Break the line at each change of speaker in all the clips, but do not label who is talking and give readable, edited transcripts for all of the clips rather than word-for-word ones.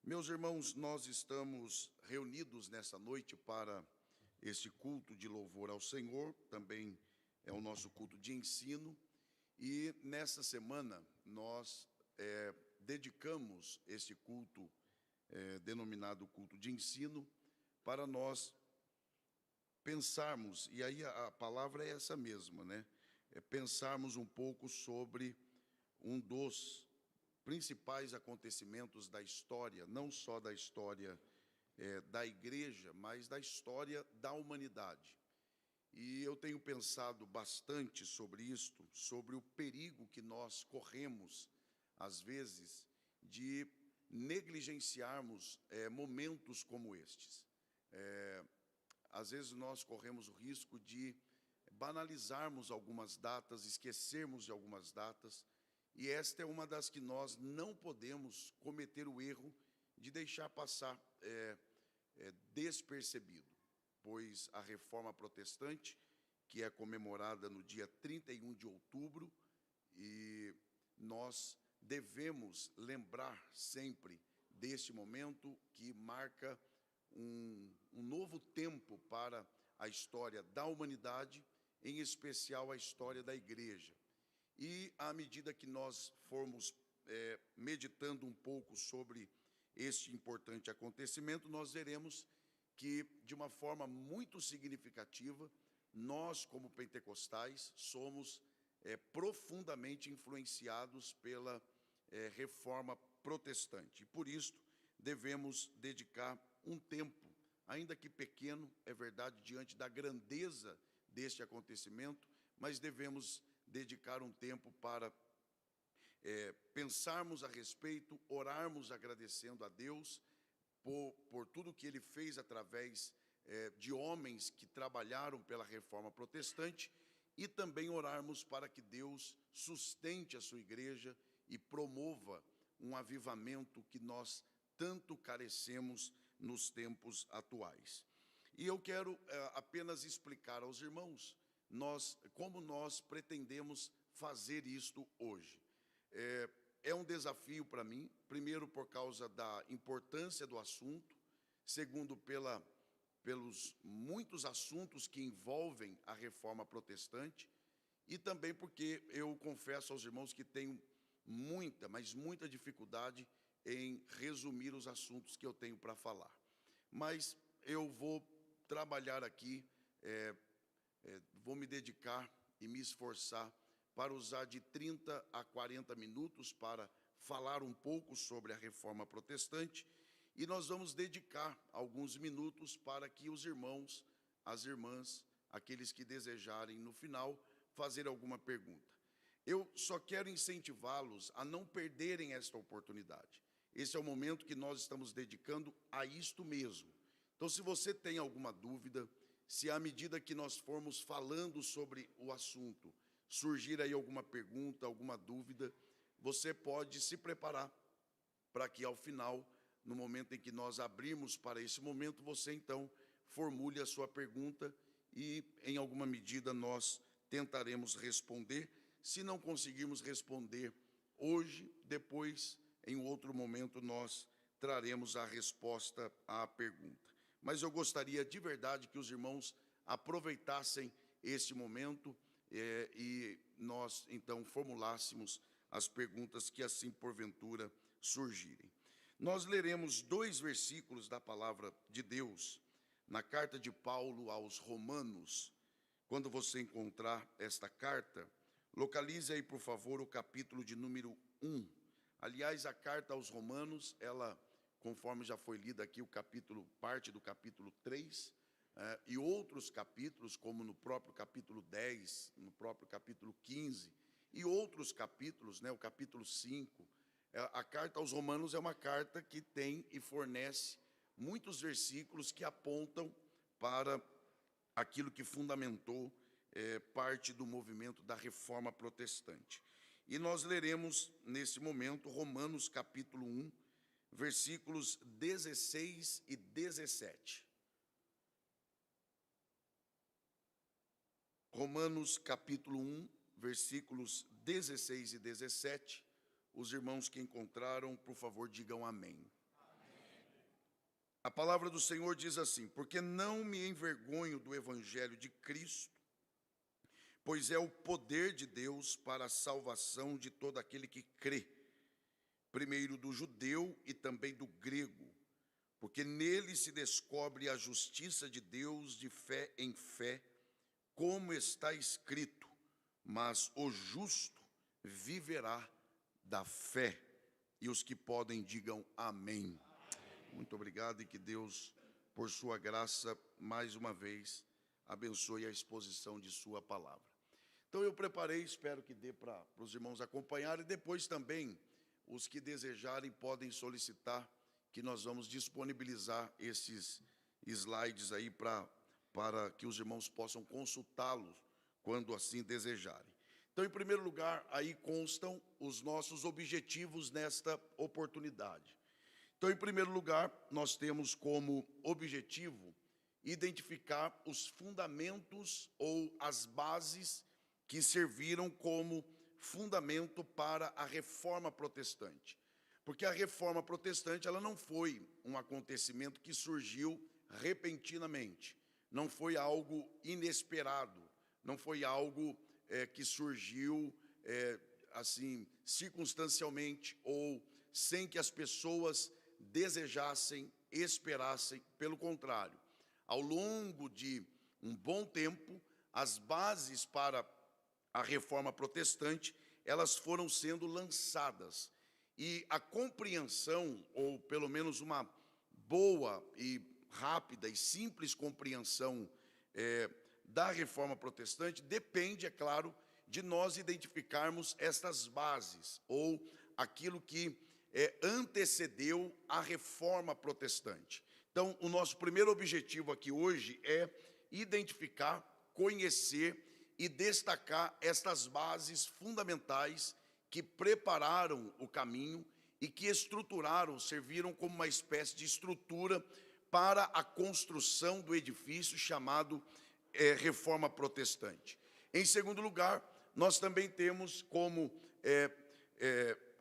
Meus irmãos, nós estamos reunidos nessa noite para este culto de louvor ao Senhor, também é o nosso culto de ensino, e nessa semana nós dedicamos este culto, denominado culto de ensino, para nós pensarmos, e aí a palavra é essa mesma, né? Pensarmos um pouco sobre um dos principais acontecimentos da história, não só da história da igreja, mas da história da humanidade. E eu tenho pensado bastante sobre isto, sobre o perigo que nós corremos, às vezes, de negligenciarmos momentos como estes. Às vezes nós corremos o risco de banalizarmos algumas datas, esquecermos de algumas datas, e esta é uma das que nós não podemos cometer o erro de deixar passar despercebido, pois a Reforma Protestante, que é comemorada no dia 31 de outubro, e nós devemos lembrar sempre deste momento que marca um novo tempo para a história da humanidade, em especial a história da igreja. E, à medida que nós formos meditando um pouco sobre este importante acontecimento, nós veremos que, de uma forma muito significativa, nós, como pentecostais, somos profundamente influenciados pela Reforma Protestante. E, por isso, devemos dedicar um tempo, ainda que pequeno, é verdade, diante da grandeza deste acontecimento, mas devemos dedicar um tempo para pensarmos a respeito, orarmos agradecendo a Deus por tudo que Ele fez através de homens que trabalharam pela Reforma Protestante, e também orarmos para que Deus sustente a sua igreja e promova um avivamento que nós tanto carecemos nos tempos atuais. E eu quero apenas explicar aos irmãos como nós pretendemos fazer isto hoje. É um desafio para mim, primeiro por causa da importância do assunto, segundo pelos muitos assuntos que envolvem a Reforma Protestante, e também porque eu confesso aos irmãos que tenho muita, mas muita dificuldade em resumir os assuntos que eu tenho para falar. Mas eu vou trabalhar aqui, vou me dedicar e me esforçar para usar de 30 a 40 minutos para falar um pouco sobre a Reforma Protestante, e nós vamos dedicar alguns minutos para que os irmãos, as irmãs, aqueles que desejarem no final, fazer alguma pergunta. Eu só quero incentivá-los a não perderem esta oportunidade. Esse é o momento que nós estamos dedicando a isto mesmo. Então, se você tem alguma dúvida, se à medida que nós formos falando sobre o assunto, surgir aí alguma pergunta, alguma dúvida, você pode se preparar para que, ao final, no momento em que nós abrirmos para esse momento, você, então, formule a sua pergunta e, em alguma medida, nós tentaremos responder. Se não conseguirmos responder hoje, depois, em outro momento, nós traremos a resposta à pergunta. Mas eu gostaria de verdade que os irmãos aproveitassem este momento e nós, então, formulássemos as perguntas que assim, porventura, surgirem. Nós leremos 2 versículos da palavra de Deus na carta de Paulo aos Romanos. Quando você encontrar esta carta, localize aí, por favor, o capítulo de número 1. Aliás, a carta aos Romanos, ela, conforme já foi lida aqui, parte do capítulo 3, e outros capítulos, como no próprio capítulo 10, no próprio capítulo 15, e outros capítulos, o capítulo 5, a carta aos Romanos é uma carta que tem e fornece muitos versículos que apontam para aquilo que fundamentou parte do movimento da Reforma Protestante. E nós leremos, nesse momento, Romanos capítulo 1, versículos 16 e 17. Romanos capítulo 1, versículos 16 e 17. Os irmãos que encontraram, por favor, digam amém. A palavra do Senhor diz assim: porque não me envergonho do evangelho de Cristo, pois é o poder de Deus para a salvação de todo aquele que crê, primeiro do judeu e também do grego, porque nele se descobre a justiça de Deus de fé em fé, como está escrito: mas o justo viverá da fé. E os que podem, digam amém. Muito obrigado, e que Deus, por sua graça, mais uma vez, abençoe a exposição de sua palavra. Então eu preparei, espero que dê para os irmãos acompanharem, e depois também os que desejarem podem solicitar, que nós vamos disponibilizar esses slides aí para que os irmãos possam consultá-los quando assim desejarem. Então, em primeiro lugar, aí constam os nossos objetivos nesta oportunidade. Então, em primeiro lugar, nós temos como objetivo identificar os fundamentos ou as bases que serviram como fundamento para a reforma protestante. Porque a reforma protestante, ela não foi um acontecimento que surgiu repentinamente, não foi algo inesperado, não foi algo que surgiu assim circunstancialmente ou sem que as pessoas desejassem, esperassem. Pelo contrário, ao longo de um bom tempo, as bases para a reforma protestante, elas foram sendo lançadas, e a compreensão, ou pelo menos uma boa e rápida e simples compreensão da reforma protestante, depende, é claro, de nós identificarmos estas bases, ou aquilo que antecedeu a reforma protestante. Então, o nosso primeiro objetivo aqui hoje é identificar, conhecer e destacar estas bases fundamentais que prepararam o caminho e que estruturaram, serviram como uma espécie de estrutura para a construção do edifício chamado Reforma Protestante. Em segundo lugar, nós também temos como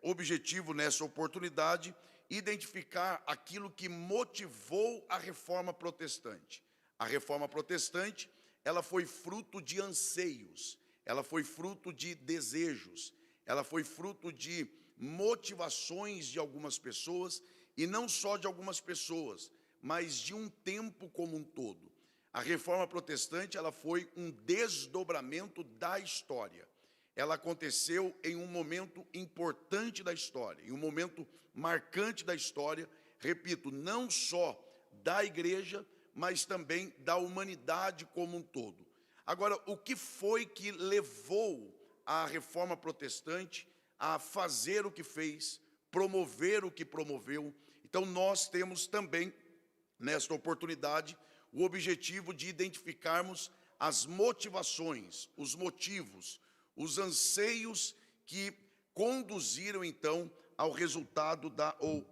objetivo nessa oportunidade identificar aquilo que motivou a Reforma Protestante. A Reforma Protestante, ela foi fruto de anseios, ela foi fruto de desejos, ela foi fruto de motivações de algumas pessoas, e não só de algumas pessoas, mas de um tempo como um todo. A Reforma Protestante, ela foi um desdobramento da história. Ela aconteceu em um momento importante da história, em um momento marcante da história, repito, não só da igreja, mas também da humanidade como um todo. Agora, o que foi que levou a Reforma Protestante a fazer o que fez, promover o que promoveu? Então, nós temos também, nesta oportunidade, o objetivo de identificarmos as motivações, os motivos, os anseios que conduziram, então, ao resultado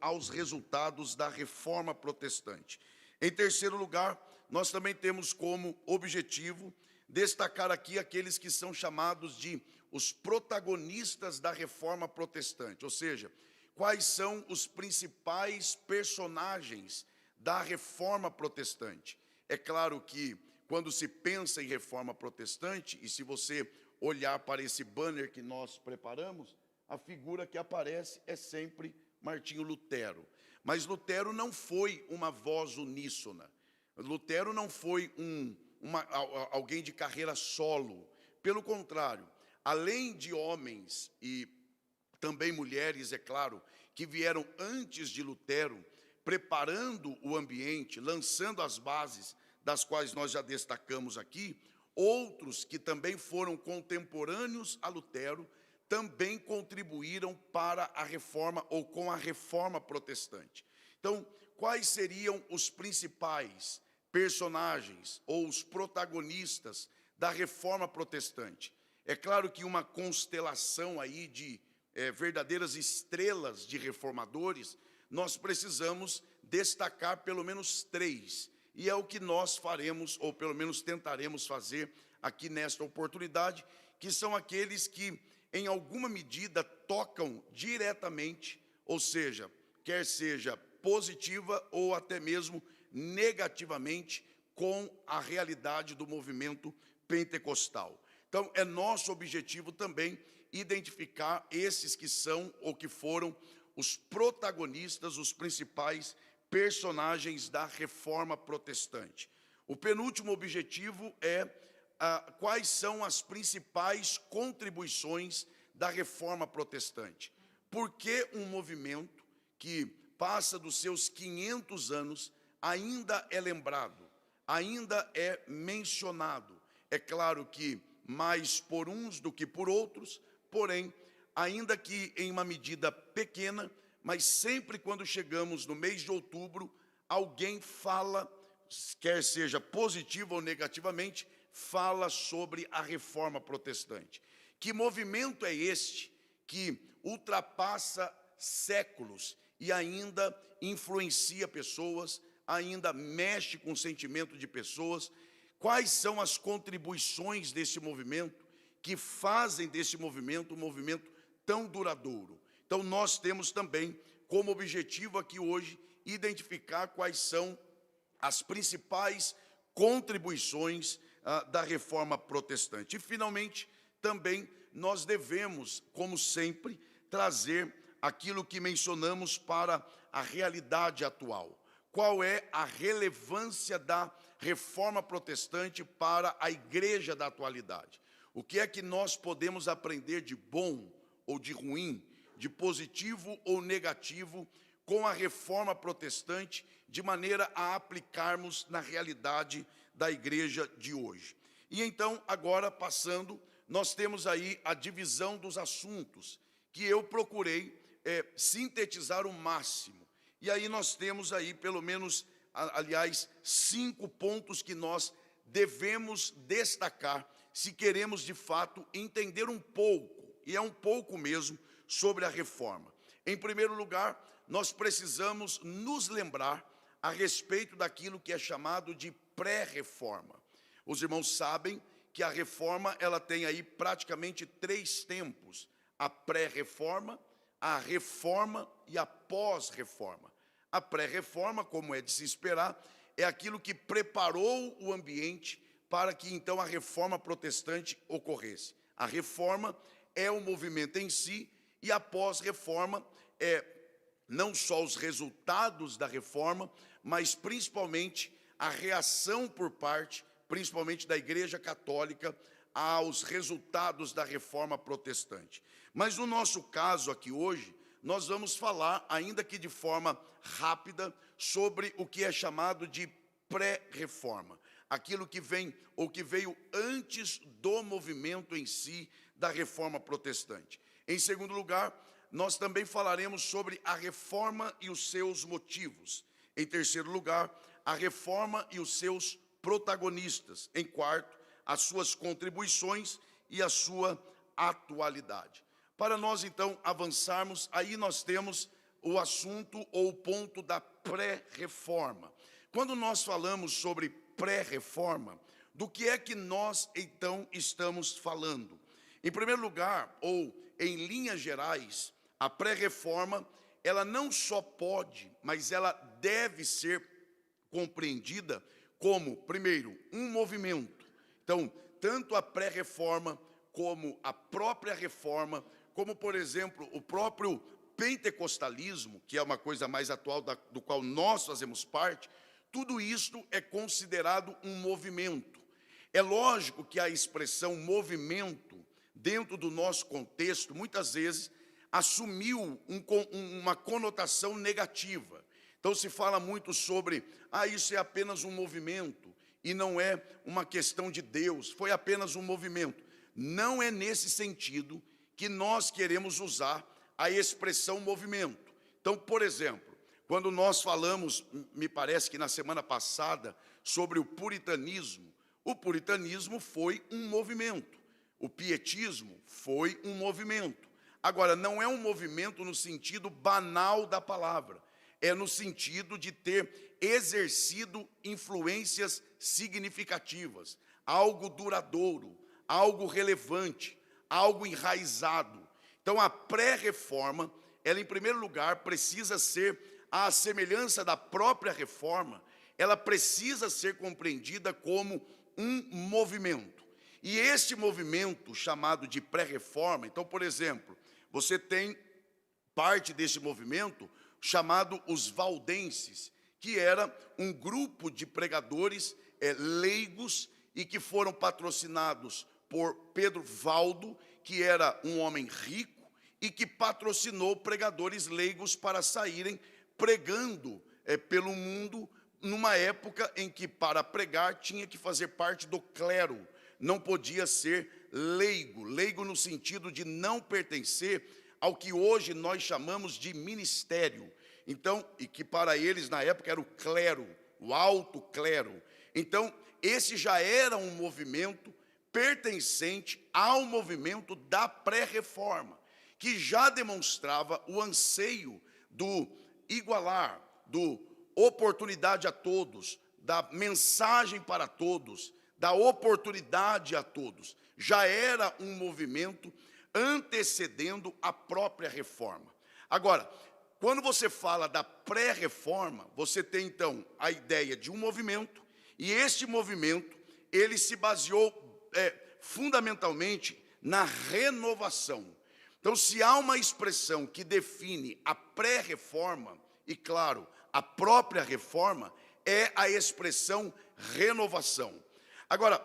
aos resultados da Reforma Protestante. Em terceiro lugar, nós também temos como objetivo destacar aqui aqueles que são chamados de os protagonistas da Reforma Protestante, ou seja, quais são os principais personagens da Reforma Protestante. É claro que quando se pensa em Reforma Protestante, e se você olhar para esse banner que nós preparamos, a figura que aparece é sempre Martinho Lutero. Mas Lutero não foi uma voz uníssona. Lutero não foi alguém de carreira solo. Pelo contrário, além de homens e também mulheres, é claro, que vieram antes de Lutero, preparando o ambiente, lançando as bases, das quais nós já destacamos aqui, outros que também foram contemporâneos a Lutero, também contribuíram para a reforma, ou com a Reforma Protestante. Então, quais seriam os principais personagens ou os protagonistas da Reforma Protestante? É claro que uma constelação aí de verdadeiras estrelas de reformadores, nós precisamos destacar pelo menos três, e é o que nós faremos, ou pelo menos tentaremos fazer aqui nesta oportunidade, que são aqueles que, em alguma medida, tocam diretamente, ou seja, quer seja positiva ou até mesmo negativamente com a realidade do movimento pentecostal. Então, é nosso objetivo também identificar esses que são ou que foram os protagonistas, os principais personagens da reforma protestante. O penúltimo objetivo é quais são as principais contribuições da reforma protestante. Por que um movimento que passa dos seus 500 anos ainda é lembrado, ainda é mencionado? É claro que mais por uns do que por outros, porém, ainda que em uma medida pequena, mas sempre quando chegamos no mês de outubro, alguém fala, quer seja positivo ou negativamente, fala sobre a reforma protestante. Que movimento é este que ultrapassa séculos e ainda influencia pessoas, ainda mexe com o sentimento de pessoas? Quais são as contribuições desse movimento que fazem desse movimento um movimento tão duradouro? Então, nós temos também como objetivo aqui hoje identificar quais são as principais contribuições da reforma protestante. E, finalmente, também nós devemos, como sempre, trazer aquilo que mencionamos para a realidade atual. Qual é a relevância da reforma protestante para a igreja da atualidade? O que é que nós podemos aprender de bom ou de ruim, de positivo ou negativo, com a reforma protestante, de maneira a aplicarmos na realidade da igreja de hoje? E então, agora passando, nós temos aí a divisão dos assuntos, que eu procurei sintetizar o máximo. E aí nós temos aí, pelo menos, aliás, 5 pontos que nós devemos destacar, se queremos, de fato, entender um pouco, e é um pouco mesmo, sobre a reforma. Em primeiro lugar, nós precisamos nos lembrar a respeito daquilo que é chamado de pré-reforma. Os irmãos sabem que a reforma, ela tem aí praticamente 3 tempos: a pré-reforma, a reforma e a pós-reforma. A pré-reforma, como é de se esperar, é aquilo que preparou o ambiente para que então a reforma protestante ocorresse. A reforma é o movimento em si, e a pós-reforma é não só os resultados da reforma, mas principalmente a reação por parte, principalmente da Igreja Católica, aos resultados da reforma protestante. Mas no nosso caso aqui hoje, nós vamos falar, ainda que de forma rápida, sobre o que é chamado de pré-reforma, aquilo que vem ou que veio antes do movimento em si da reforma protestante. Em segundo lugar, nós também falaremos sobre a reforma e os seus motivos. Em terceiro lugar, a reforma e os seus protagonistas. Em quarto, as suas contribuições e a sua atualidade. Para nós, então, avançarmos, aí nós temos o assunto ou o ponto da pré-reforma. Quando nós falamos sobre pré-reforma, do que é que nós, então, estamos falando? Em primeiro lugar, ou em linhas gerais, a pré-reforma, ela não só pode, mas ela deve ser compreendida como, primeiro, um movimento. Então, tanto a pré-reforma como a própria reforma, como, por exemplo, o próprio pentecostalismo, que é uma coisa mais atual do qual nós fazemos parte, tudo isto é considerado um movimento. É lógico que a expressão movimento, dentro do nosso contexto, muitas vezes assumiu uma conotação negativa. Então se fala muito sobre, isso é apenas um movimento, e não é uma questão de Deus, foi apenas um movimento. Não é nesse sentido que nós queremos usar a expressão movimento. Então, por exemplo, quando nós falamos, me parece que na semana passada, sobre o puritanismo foi um movimento. O pietismo foi um movimento. Agora, não é um movimento no sentido banal da palavra, é no sentido de ter exercido influências significativas, algo duradouro, algo relevante, algo enraizado. Então, a pré-reforma, ela, em primeiro lugar, precisa ser à semelhança da própria reforma, ela precisa ser compreendida como um movimento. E este movimento chamado de pré-reforma, então, por exemplo, você tem parte desse movimento chamado os valdenses, que era um grupo de pregadores leigos e que foram patrocinados por Pedro Valdo, que era um homem rico e que patrocinou pregadores leigos para saírem pregando pelo mundo, numa época em que para pregar tinha que fazer parte do clero, não podia ser leigo no sentido de não pertencer ao que hoje nós chamamos de ministério. Então, e que para eles na época era o clero, o alto clero. Então, esse já era um movimento pertencente ao movimento da pré-reforma, que já demonstrava o anseio do igualar, do oportunidade a todos, da mensagem para todos, da oportunidade a todos. Já era um movimento antecedendo a própria reforma. Agora, quando você fala da pré-reforma, você tem então a ideia de um movimento, e este movimento, ele se baseou fundamentalmente na renovação. Então, se há uma expressão que define a pré-reforma, e claro, a própria reforma, é a expressão renovação. Agora,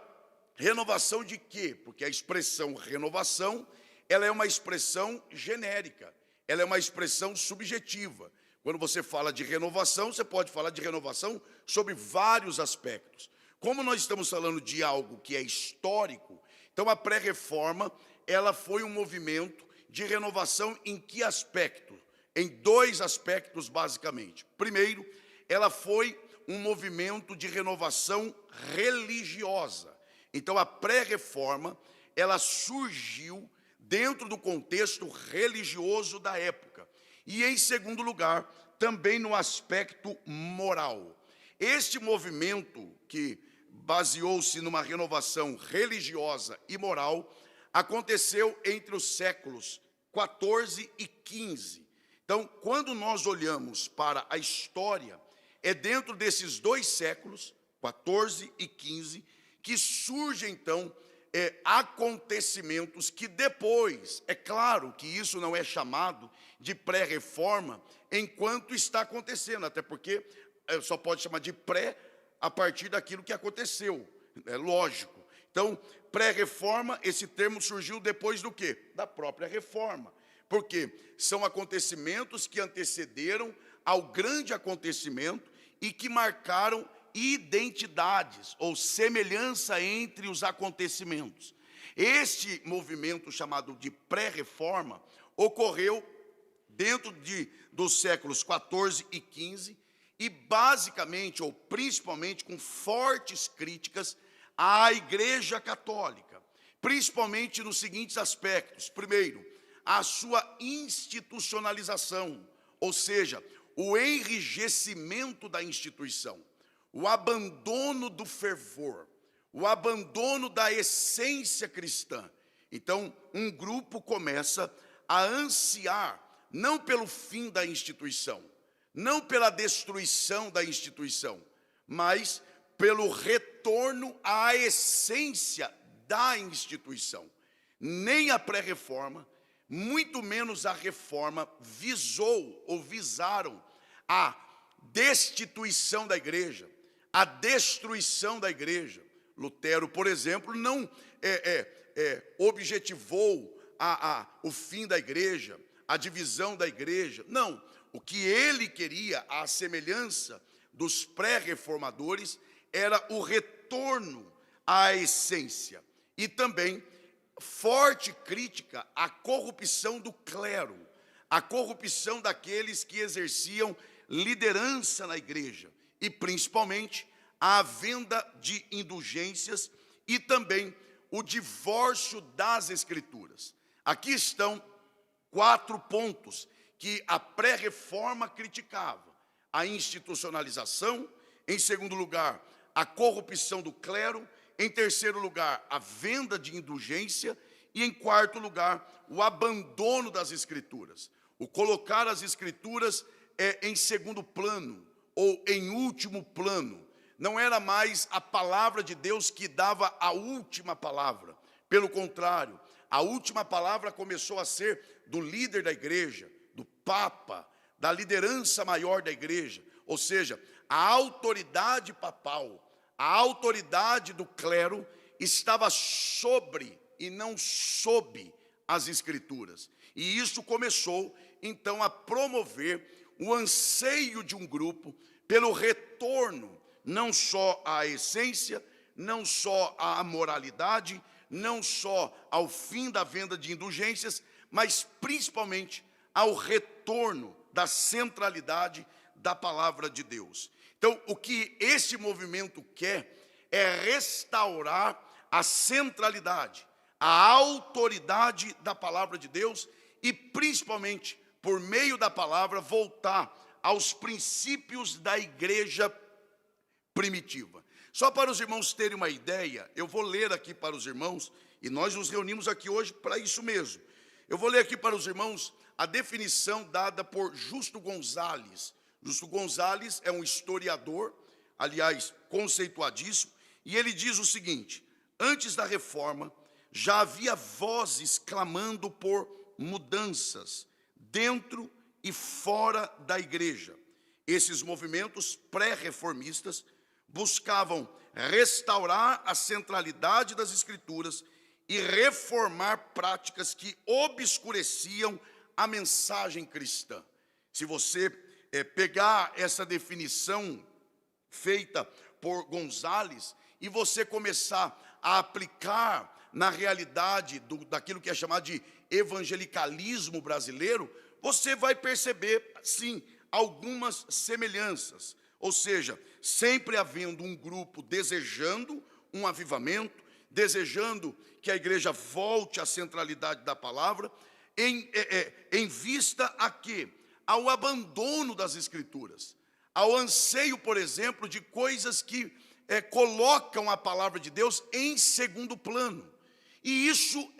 renovação de quê? Porque a expressão renovação, ela é uma expressão genérica, ela é uma expressão subjetiva. Quando você fala de renovação, você pode falar de renovação sobre vários aspectos. Como nós estamos falando de algo que é histórico, então a pré-reforma, ela foi um movimento de renovação em que aspecto? Em dois aspectos, basicamente. Primeiro, ela foi um movimento de renovação religiosa. Então, a pré-reforma, ela surgiu dentro do contexto religioso da época. E, em segundo lugar, também no aspecto moral. Este movimento, que baseou-se numa renovação religiosa e moral, aconteceu entre os séculos 14 e 15. Então, quando nós olhamos para a história, é dentro desses dois séculos, 14 e 15, que surgem, então, acontecimentos que depois, é claro que isso não é chamado de pré-reforma enquanto está acontecendo, até porque só pode chamar de pré a partir daquilo que aconteceu, é lógico. Então, pré-reforma, esse termo surgiu depois do quê? Da própria reforma, porque são acontecimentos que antecederam ao grande acontecimento e que marcaram identidades ou semelhança entre os acontecimentos. Este movimento chamado de pré-reforma ocorreu dentro dos séculos 14 e 15 e basicamente ou principalmente com fortes críticas à Igreja Católica, principalmente nos seguintes aspectos. Primeiro, a sua institucionalização, ou seja, o enrijecimento da instituição, o abandono do fervor, o abandono da essência cristã. Então, um grupo começa a ansiar, não pelo fim da instituição, não pela destruição da instituição, mas pelo retorno à essência da instituição. Nem a pré-reforma, muito menos a reforma, visou ou visaram a destituição da igreja, a destruição da igreja. Lutero, por exemplo, não objetivou o fim da igreja, a divisão da igreja. Não, o que ele queria, à semelhança dos pré-reformadores, era o retorno à essência e também forte crítica à corrupção do clero, à corrupção daqueles que exerciam liderança na igreja e principalmente a venda de indulgências e também o divórcio das escrituras. Aqui estão 4 pontos que a pré-reforma criticava: a institucionalização, em segundo lugar, a corrupção do clero, em terceiro lugar, a venda de indulgência e em quarto lugar, o abandono das escrituras, o colocar as escrituras em segundo plano ou em último plano. Não era mais a palavra de Deus que dava a última palavra. Pelo contrário, a última palavra começou a ser do líder da igreja, do Papa, da liderança maior da igreja. Ou seja, a autoridade papal, a autoridade do clero estava sobre e não sob as Escrituras. E isso começou, então, a promover o anseio de um grupo pelo retorno, não só à essência, não só à moralidade, não só ao fim da venda de indulgências, mas principalmente ao retorno da centralidade da palavra de Deus. Então, o que esse movimento quer é restaurar a centralidade, a autoridade da palavra de Deus e, principalmente, por meio da palavra, voltar aos princípios da igreja primitiva. Só para os irmãos terem uma ideia, eu vou ler aqui para os irmãos, e nós nos reunimos aqui hoje para isso mesmo. Eu vou ler aqui para os irmãos a definição dada por Justo Gonzalez. Justo Gonzalez é um historiador, aliás, conceituadíssimo, e ele diz o seguinte: antes da reforma, já havia vozes clamando por mudanças dentro e fora da igreja. Esses movimentos pré-reformistas buscavam restaurar a centralidade das Escrituras e reformar práticas que obscureciam a mensagem cristã. Se você pegar essa definição feita por Gonzalez e você começar a aplicar na realidade daquilo que é chamado de evangelicalismo brasileiro, você vai perceber, sim, algumas semelhanças. Ou seja, sempre havendo um grupo desejando um avivamento, desejando que a igreja volte à centralidade da palavra, em vista a quê? Ao abandono das Escrituras, ao anseio, por exemplo, de coisas que colocam a palavra de Deus em segundo plano. E isso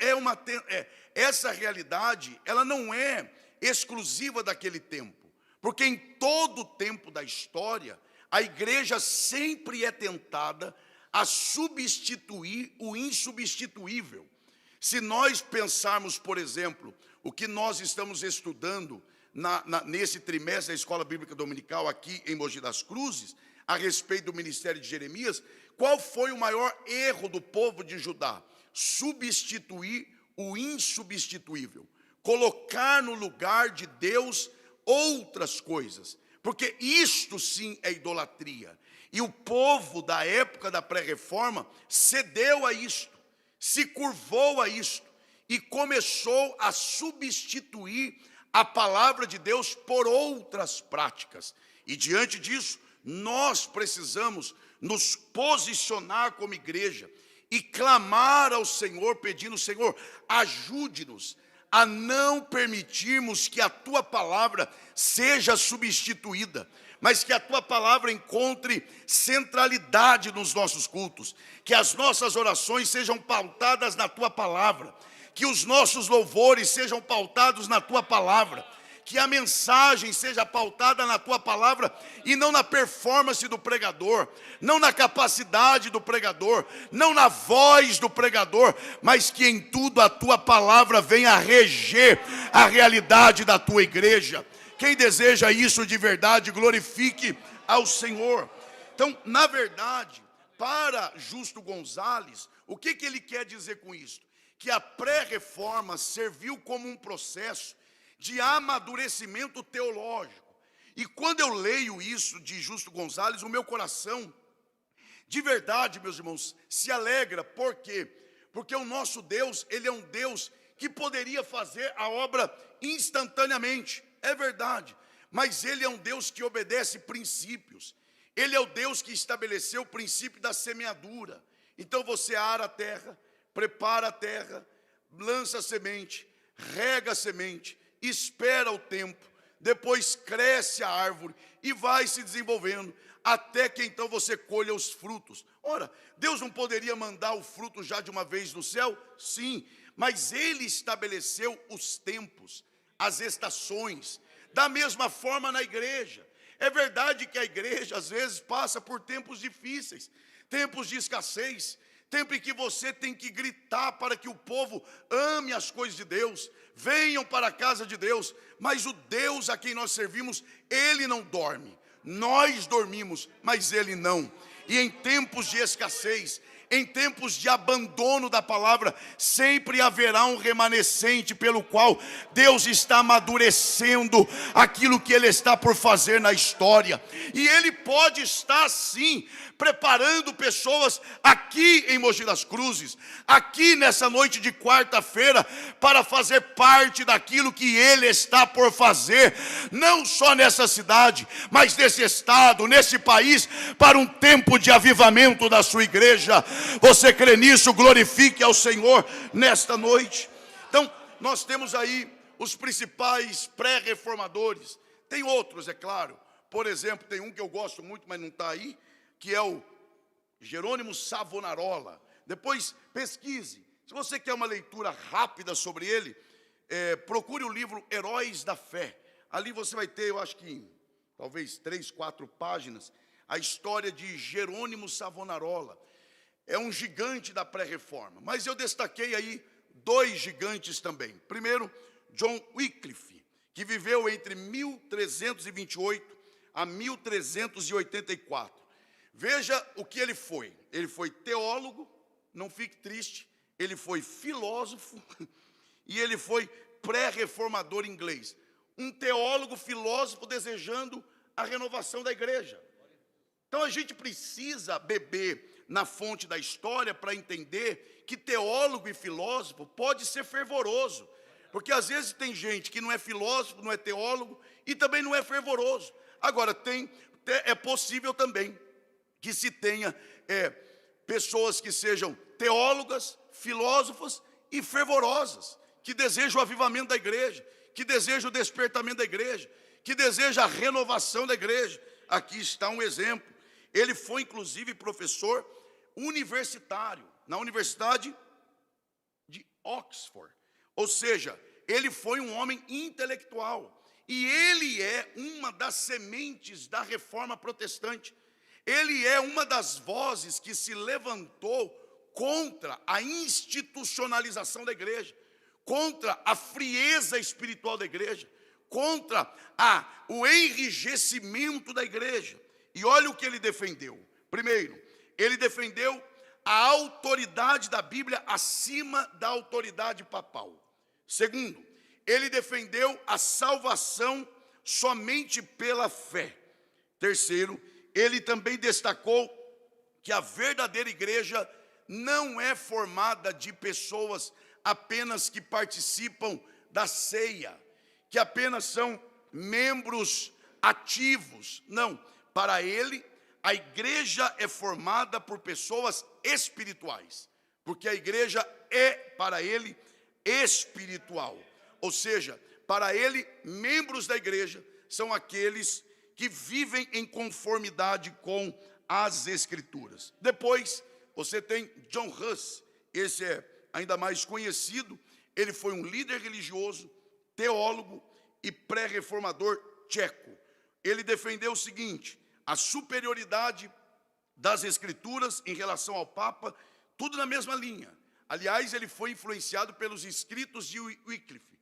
essa realidade, ela não é exclusiva daquele tempo, porque em todo o tempo da história, a igreja sempre é tentada a substituir o insubstituível. Se nós pensarmos, por exemplo, o que nós estamos estudando nesse trimestre da Escola Bíblica Dominical aqui em Mogi das Cruzes, a respeito do ministério de Jeremias, qual foi o maior erro do povo de Judá? Substituir o insubstituível, colocar no lugar de Deus outras coisas, porque isto sim é idolatria. E o povo da época da pré-reforma cedeu a isto, se curvou a isto e começou a substituir a palavra de Deus por outras práticas. E diante disso, nós precisamos nos posicionar como igreja e clamar ao Senhor, pedindo: Senhor, ajude-nos a não permitirmos que a Tua palavra seja substituída, mas que a Tua palavra encontre centralidade nos nossos cultos, que as nossas orações sejam pautadas na Tua palavra, que os nossos louvores sejam pautados na Tua palavra, que a mensagem seja pautada na Tua palavra e não na performance do pregador, não na capacidade do pregador, não na voz do pregador, mas que em tudo a Tua palavra venha reger a realidade da Tua igreja. Quem deseja isso de verdade, glorifique ao Senhor. Então, na verdade, para Justo Gonzalez, o que ele quer dizer com isso? Que a pré-reforma serviu como um processo de amadurecimento teológico. E quando eu leio isso de Justo Gonzalez, o meu coração, de verdade, meus irmãos, se alegra. Por quê? Porque o nosso Deus, Ele é um Deus que poderia fazer a obra instantaneamente, é verdade, mas Ele é um Deus que obedece princípios. Ele é o Deus que estabeleceu o princípio da semeadura. Então você ara a terra, prepara a terra, lança a semente, rega a semente, espera o tempo, depois cresce a árvore e vai se desenvolvendo, até que então você colha os frutos. Ora, Deus não poderia mandar o fruto já de uma vez do céu? Sim, mas Ele estabeleceu os tempos, as estações. Da mesma forma na igreja. É verdade que a igreja às vezes passa por tempos difíceis, tempos de escassez, tempo em que você tem que gritar para que o povo ame as coisas de Deus, venham para a casa de Deus. Mas o Deus a quem nós servimos, Ele não dorme. Nós dormimos, mas Ele não. E em tempos de escassez, em tempos de abandono da palavra, sempre haverá um remanescente pelo qual Deus está amadurecendo aquilo que Ele está por fazer na história. E Ele pode estar sim preparando pessoas aqui em Mogi das Cruzes, aqui nessa noite de quarta-feira, para fazer parte daquilo que Ele está por fazer, não só nessa cidade, mas nesse estado, nesse país, para um tempo de avivamento da sua igreja. Você crê nisso? Glorifique ao Senhor nesta noite. Então, nós temos aí os principais pré-reformadores. Tem outros, é claro. Por exemplo, tem um que eu gosto muito, mas não está aí, que é o Jerônimo Savonarola. Depois pesquise. Se você quer uma leitura rápida sobre ele, procure o livro Heróis da Fé. Ali você vai ter, eu acho que talvez 3, 4 páginas, a história de Jerônimo Savonarola. É um gigante da pré-reforma. Mas eu destaquei aí 2 gigantes também. Primeiro, John Wycliffe, que viveu entre 1328 a 1384. Veja o que ele foi. Ele foi teólogo, não fique triste, ele foi filósofo e ele foi pré-reformador inglês. Um teólogo, filósofo desejando a renovação da igreja. Então a gente precisa beber na fonte da história para entender que teólogo e filósofo pode ser fervoroso. Porque às vezes tem gente que não é filósofo, não é teólogo e também não é fervoroso. Agora é possível também que se tenha pessoas que sejam teólogas, filósofas e fervorosas, que desejam o avivamento da igreja, que desejam o despertamento da igreja, que desejam a renovação da igreja. Aqui está um exemplo. Ele foi inclusive professor universitário na Universidade de Oxford. Ou seja, ele foi um homem intelectual. E ele é uma das sementes da reforma protestante. Ele é uma das vozes que se levantou contra a institucionalização da igreja, contra a frieza espiritual da igreja, contra o enrijecimento da igreja. E olha o que ele defendeu. Primeiro, ele defendeu a autoridade da Bíblia acima da autoridade papal. Segundo, ele defendeu a salvação somente pela fé. Terceiro, ele também destacou que a verdadeira igreja não é formada de pessoas apenas que participam da ceia, que apenas são membros ativos. Não, para ele, a igreja é formada por pessoas espirituais, porque a igreja é, para ele, espiritual. Ou seja, para ele, membros da igreja são aqueles que vivem em conformidade com as Escrituras. Depois, você tem John Huss, esse é ainda mais conhecido. Ele foi um líder religioso, teólogo e pré-reformador tcheco. Ele defendeu o seguinte: a superioridade das Escrituras em relação ao Papa, tudo na mesma linha. Aliás, ele foi influenciado pelos escritos de Wycliffe.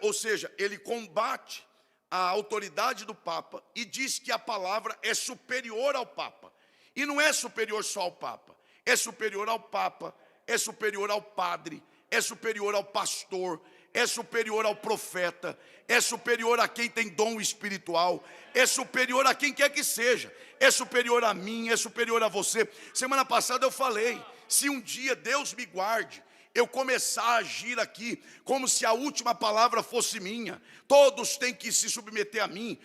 Ou seja, ele combate a autoridade do Papa e diz que a palavra é superior ao Papa. E não é superior só ao Papa, é superior ao Papa, é superior ao padre, é superior ao pastor, é superior ao profeta, é superior a quem tem dom espiritual, é superior a quem quer que seja, é superior a mim, é superior a você. Semana passada eu falei, se um dia Deus me guarde, eu começar a agir aqui como se a última palavra fosse minha, todos têm que se submeter a mim,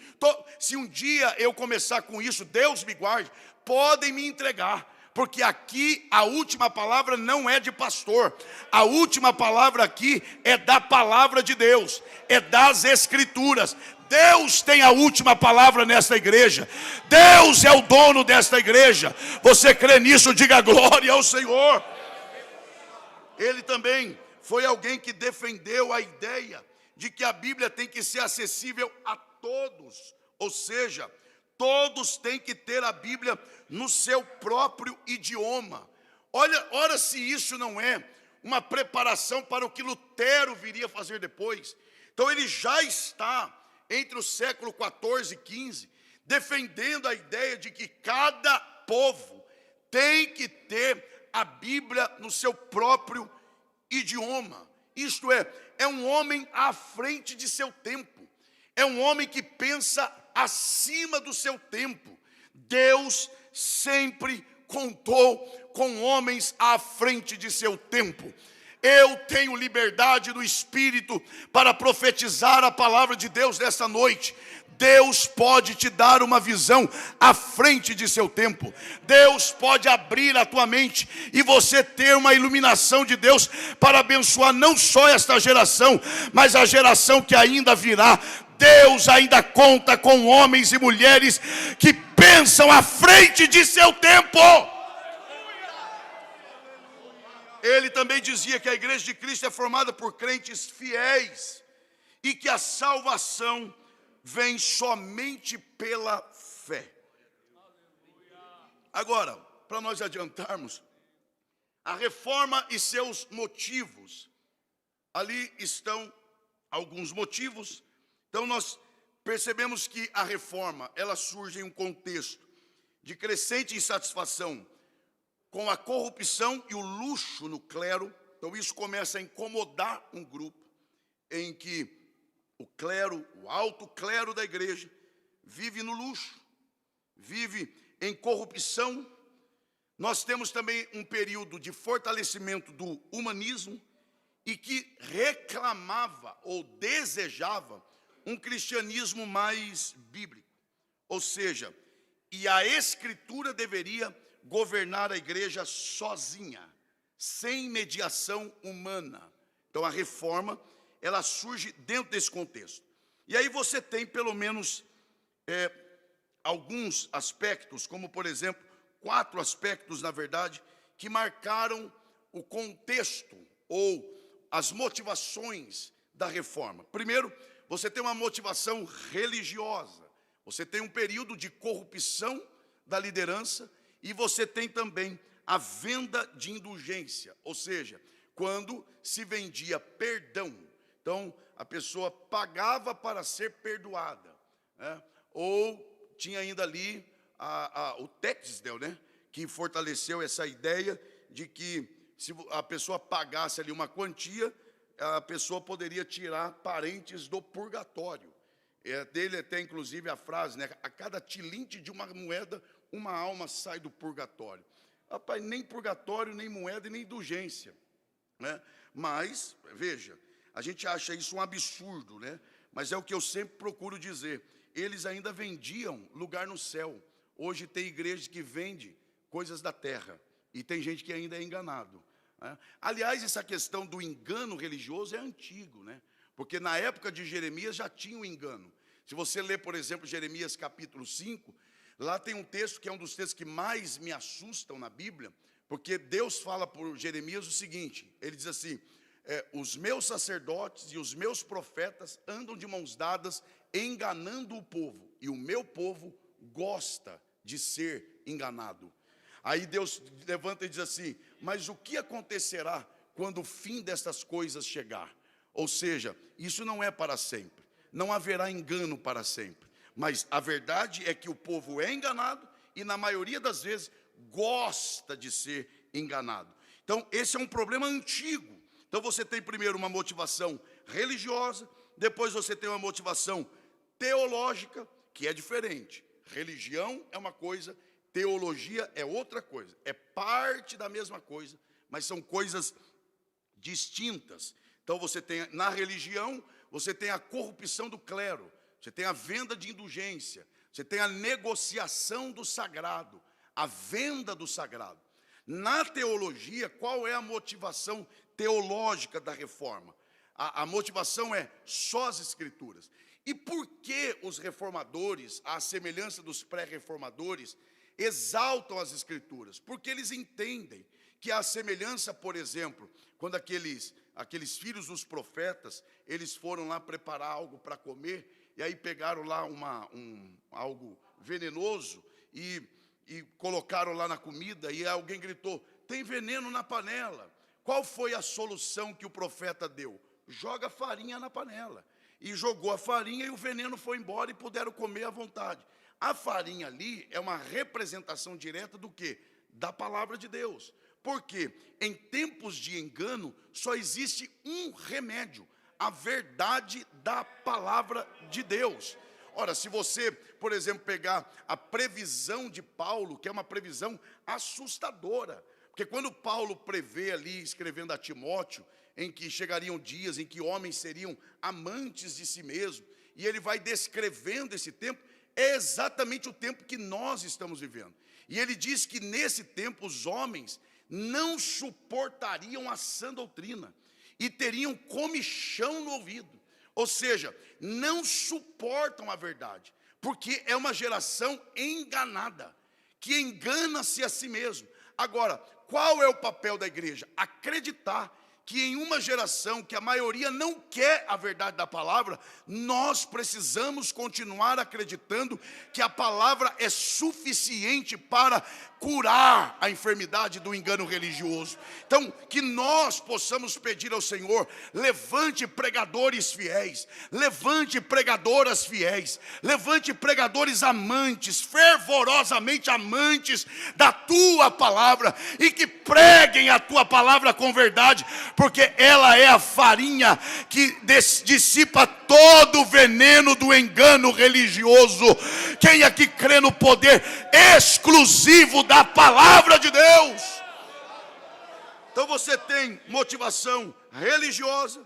se um dia eu começar com isso, Deus me guarde, podem me entregar, porque aqui a última palavra não é de pastor, a última palavra aqui é da palavra de Deus, é das Escrituras. Deus tem a última palavra nesta igreja, Deus é o dono desta igreja. Você crê nisso? Diga glória ao Senhor. Ele também foi alguém que defendeu a ideia de que a Bíblia tem que ser acessível a todos, ou seja, todos têm que ter a Bíblia no seu próprio idioma. Ora se isso não é uma preparação para o que Lutero viria fazer depois. Então ele já está entre o século 14 e 15, defendendo a ideia de que cada povo tem que ter a Bíblia no seu próprio idioma. Isto é um homem à frente de seu tempo, é um homem que pensa acima do seu tempo. Deus sempre contou com homens à frente de seu tempo. Eu tenho liberdade do Espírito para profetizar a palavra de Deus nessa noite. Deus pode te dar uma visão à frente de seu tempo. Deus pode abrir a tua mente e você ter uma iluminação de Deus para abençoar não só esta geração, mas a geração que ainda virá. Deus ainda conta com homens e mulheres que pensam à frente de seu tempo. Ele também dizia que a igreja de Cristo é formada por crentes fiéis e que a salvação vem somente pela fé. Agora, para nós adiantarmos, a reforma e seus motivos. Ali estão alguns motivos. Então nós percebemos que a reforma, ela surge em um contexto de crescente insatisfação com a corrupção e o luxo no clero. Então isso começa a incomodar um grupo em que o clero, o alto clero da igreja, vive no luxo, vive em corrupção. Nós temos também um período de fortalecimento do humanismo e que reclamava ou desejava um cristianismo mais bíblico. Ou seja, e a Escritura deveria governar a igreja sozinha, sem mediação humana. Então a reforma, ela surge dentro desse contexto. E aí você tem pelo menos alguns aspectos, como por exemplo, 4 aspectos, na verdade, que marcaram o contexto ou as motivações da reforma. Primeiro, você tem uma motivação religiosa. Você tem um período de corrupção da liderança e você tem também a venda de indulgência, ou seja, quando se vendia perdão. Então, a pessoa pagava para ser perdoada, né? Ou tinha ainda ali o Textdale, né? Que fortaleceu essa ideia de que se a pessoa pagasse ali uma quantia, a pessoa poderia tirar parentes do purgatório. Dele até inclusive a frase, né? A cada tilinte de uma moeda, uma alma sai do purgatório. Rapaz, nem purgatório, nem moeda e nem indulgência, né? Mas, veja, a gente acha isso um absurdo, né? Mas é o que eu sempre procuro dizer. Eles ainda vendiam lugar no céu. Hoje tem igreja que vende coisas da terra. E tem gente que ainda é enganado, né? Aliás, essa questão do engano religioso é antigo, né? Porque na época de Jeremias já tinha um engano. Se você ler, por exemplo, Jeremias capítulo 5, lá tem um texto que é um dos textos que mais me assustam na Bíblia, porque Deus fala por Jeremias o seguinte, ele diz assim, os meus sacerdotes e os meus profetas andam de mãos dadas enganando o povo, e o meu povo gosta de ser enganado. Aí Deus levanta e diz assim, mas o que acontecerá quando o fim dessas coisas chegar? Ou seja, isso não é para sempre, não haverá engano para sempre. Mas a verdade é que o povo é enganado e na maioria das vezes gosta de ser enganado. Então esse é um problema antigo. Então você tem primeiro uma motivação religiosa, depois você tem uma motivação teológica, que é diferente. Religião é uma coisa, teologia é outra coisa. É parte da mesma coisa, mas são coisas distintas. Então você tem na religião, você tem a corrupção do clero, você tem a venda de indulgência, você tem a negociação do sagrado, a venda do sagrado. Na teologia, qual é a motivação teológica da reforma? A motivação é só as Escrituras. E por que os reformadores, à semelhança dos pré-reformadores, exaltam as Escrituras? Porque eles entendem que a semelhança, por exemplo, quando aqueles aqueles filhos dos profetas, eles foram lá preparar algo para comer, e aí pegaram lá algo venenoso e colocaram lá na comida, e alguém gritou: tem veneno na panela. Qual foi a solução que o profeta deu? Joga farinha na panela. E jogou a farinha e o veneno foi embora e puderam comer à vontade. A farinha ali é uma representação direta do quê? Da palavra de Deus. Porque em tempos de engano só existe um remédio: a verdade da palavra de Deus. Ora, se você, por exemplo, pegar a previsão de Paulo, que é uma previsão assustadora, porque quando Paulo prevê ali, escrevendo a Timóteo, em que chegariam dias em que homens seriam amantes de si mesmos, e ele vai descrevendo esse tempo, é exatamente o tempo que nós estamos vivendo. E ele diz que nesse tempo os homens não suportariam a sã doutrina e teriam comichão no ouvido. Ou seja, não suportam a verdade, porque é uma geração enganada, que engana-se a si mesmo. Agora, qual é o papel da igreja? Acreditar que em uma geração que a maioria não quer a verdade da palavra, nós precisamos continuar acreditando que a palavra é suficiente para curar a enfermidade do engano religioso. Então, que nós possamos pedir ao Senhor: levante pregadores fiéis, levante pregadoras fiéis, levante pregadores amantes, fervorosamente amantes da tua palavra, e que preguem a tua palavra com verdade, porque ela é a farinha que dissipa todo o veneno do engano religioso. Quem aqui crê no poder exclusivo da palavra de Deus? Então você tem motivação religiosa,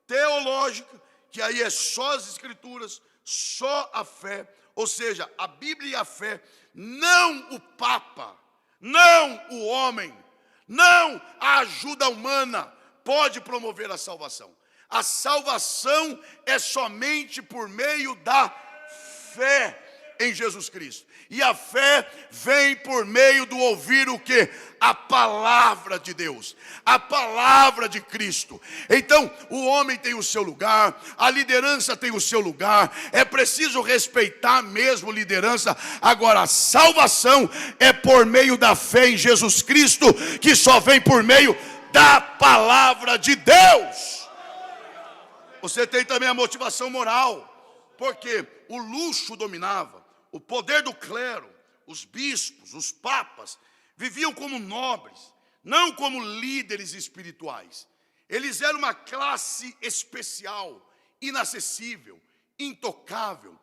teológica, que aí é só as escrituras, só a fé, ou seja, a Bíblia e a fé, não o Papa, não o homem, não a ajuda humana pode promover a salvação. A salvação é somente por meio da fé em Jesus Cristo. E a fé vem por meio do ouvir o quê? A palavra de Deus, a palavra de Cristo. Então, o homem tem o seu lugar, a liderança tem o seu lugar, é preciso respeitar mesmo liderança. Agora, a salvação é por meio da fé em Jesus Cristo, que só vem por meio da palavra de Deus. Você tem também a motivação moral, porque o luxo dominava, o poder do clero, os bispos, os papas, viviam como nobres, não como líderes espirituais. Eles eram uma classe especial, inacessível, intocável.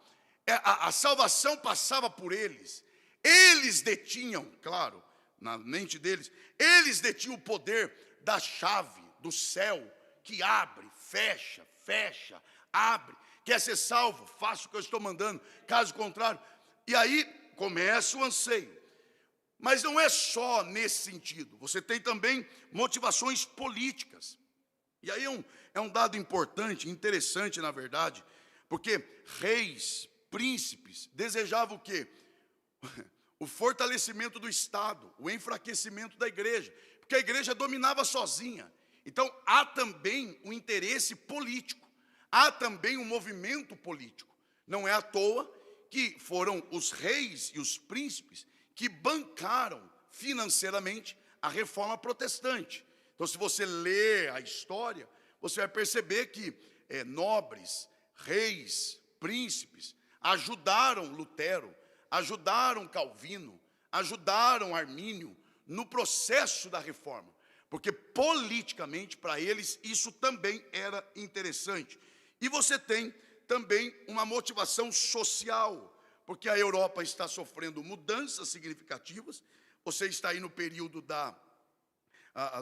A salvação passava por eles. Eles detinham, claro, na mente deles, eles detinham o poder da chave do céu, que abre, fecha, abre. Quer ser salvo? Faça o que eu estou mandando, caso contrário. E aí começa o anseio. Mas não é só nesse sentido. Você tem também motivações políticas. E aí é um dado importante, interessante na verdade, porque reis, príncipes, desejavam o quê? O fortalecimento do Estado, o enfraquecimento da igreja, porque a igreja dominava sozinha. Então há também um interesse político, há também um movimento político. Não é à toa que foram os reis e os príncipes que bancaram financeiramente a reforma protestante. Então, se você lê a história, você vai perceber que nobres, reis, príncipes ajudaram Lutero, ajudaram Calvino, ajudaram Armínio no processo da reforma, porque politicamente para eles isso também era interessante. E você tem também uma motivação social, porque a Europa está sofrendo mudanças significativas. Você está aí no período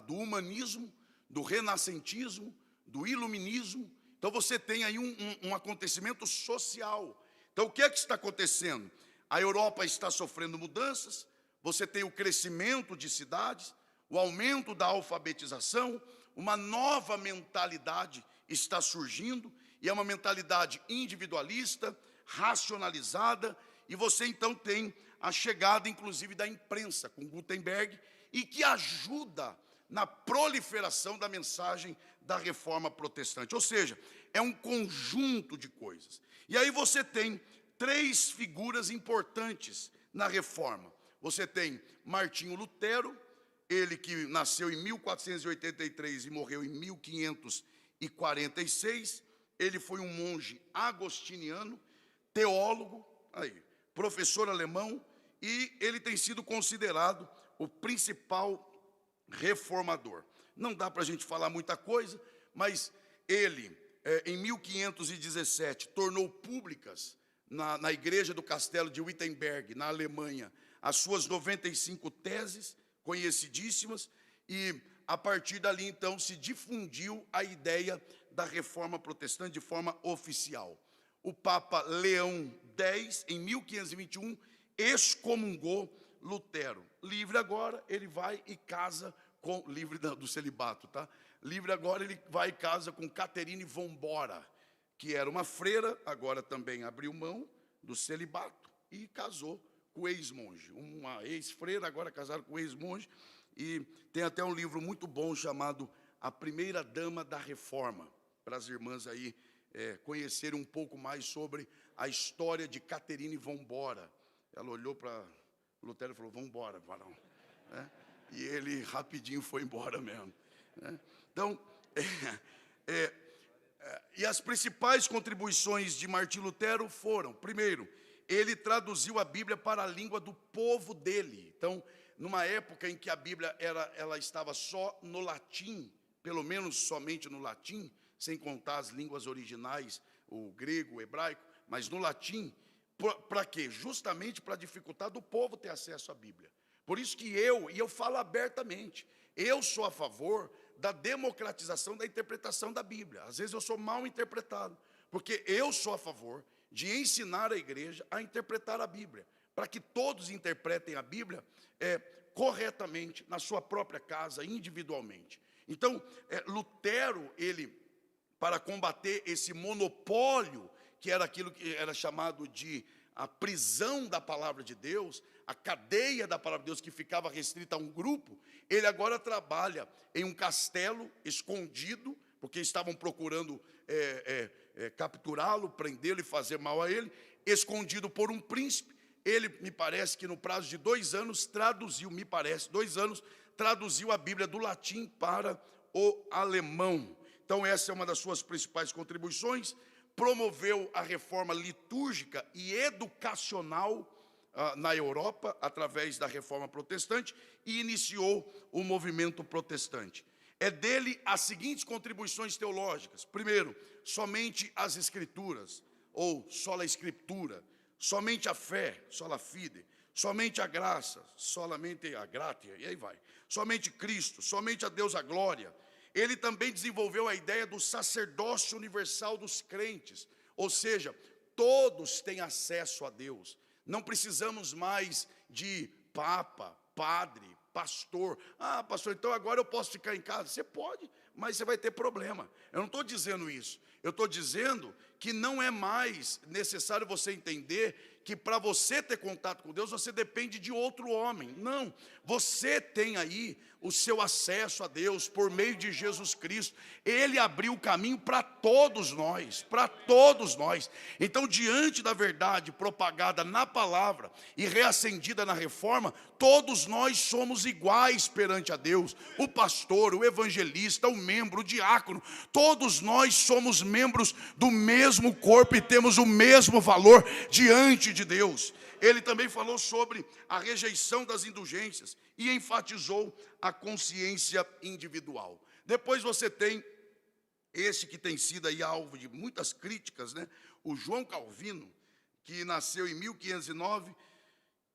do humanismo, do renascentismo, do iluminismo. Então você tem aí um acontecimento social. Então o que é que está acontecendo? A Europa está sofrendo mudanças, você tem o crescimento de cidades, o aumento da alfabetização, uma nova mentalidade está surgindo, e é uma mentalidade individualista, racionalizada, e você então tem a chegada inclusive da imprensa com Gutenberg, e que ajuda na proliferação da mensagem da reforma protestante. Ou seja, é um conjunto de coisas. E aí você tem três figuras importantes na reforma. Você tem Martinho Lutero, ele que nasceu em 1483 e morreu em 1546. Ele foi um monge agostiniano, teólogo, professor alemão, e ele tem sido considerado o principal reformador. Não dá para a gente falar muita coisa, mas ele, em 1517, tornou públicas na igreja do castelo de Wittenberg, na Alemanha, as suas 95 teses, conhecidíssimas, e a partir dali, então, se difundiu a ideia da reforma protestante de forma oficial. O Papa Leão X, em 1521, excomungou Lutero. Livre agora, ele vai e casa com... Livre do celibato, tá? Livre agora, ele vai e casa com Catherine von Bora, que era uma freira, agora também abriu mão do celibato e casou com o ex-monge. Uma ex-freira, agora casada com o ex-monge. E tem até um livro muito bom chamado A Primeira Dama da Reforma, para as irmãs aí conhecerem um pouco mais sobre a história de Catherine von Bora. Ela olhou para Lutero e falou: vamos embora, varão. E ele rapidinho foi embora mesmo. Então, e as principais contribuições de Martim Lutero foram: primeiro, ele traduziu a Bíblia para a língua do povo dele. Então, numa época em que a Bíblia ela estava só no latim, pelo menos somente no latim, sem contar as línguas originais, o grego, o hebraico, mas no latim, para quê? Justamente para dificultar do povo ter acesso à Bíblia. Por isso que eu falo abertamente, eu sou a favor da democratização da interpretação da Bíblia. Às vezes eu sou mal interpretado, porque eu sou a favor de ensinar a igreja a interpretar a Bíblia, para que todos interpretem a Bíblia corretamente, na sua própria casa, individualmente. Então, Lutero, ele, para combater esse monopólio, que era aquilo que era chamado de a prisão da palavra de Deus, a cadeia da palavra de Deus que ficava restrita a um grupo, ele agora trabalha em um castelo escondido, porque estavam procurando capturá-lo, prendê-lo e fazer mal a ele, escondido por um príncipe. Ele, me parece que no prazo de 2 anos, traduziu, traduziu a Bíblia do latim para o alemão. Então, essa é uma das suas principais contribuições. Promoveu a reforma litúrgica e educacional na Europa, através da reforma protestante, e iniciou o movimento protestante. É dele as seguintes contribuições teológicas: primeiro, somente as Escrituras, ou sola Escritura; somente a fé, sola fide; somente a graça, solamente a gratia, e aí vai; somente Cristo, somente a Deus a glória. Ele também desenvolveu a ideia do sacerdócio universal dos crentes, ou seja, todos têm acesso a Deus. Não precisamos mais de papa, padre, pastor. Ah, pastor, então agora eu posso ficar em casa? Você pode, mas você vai ter problema. Eu não estou dizendo isso. Eu estou dizendo que não é mais necessário você entender que para você ter contato com Deus, você depende de outro homem. Não, você tem aí o seu acesso a Deus por meio de Jesus Cristo. Ele abriu o caminho para todos nós, para todos nós. Então, diante da verdade propagada na palavra e reacendida na reforma, todos nós somos iguais perante a Deus. O pastor, o evangelista, o membro, o diácono, todos nós somos membros do mesmo corpo e temos o mesmo valor diante de Deus. Ele também falou sobre a rejeição das indulgências e enfatizou a consciência individual. Depois você tem esse que tem sido aí alvo de muitas críticas, né? O João Calvino, que nasceu em 1509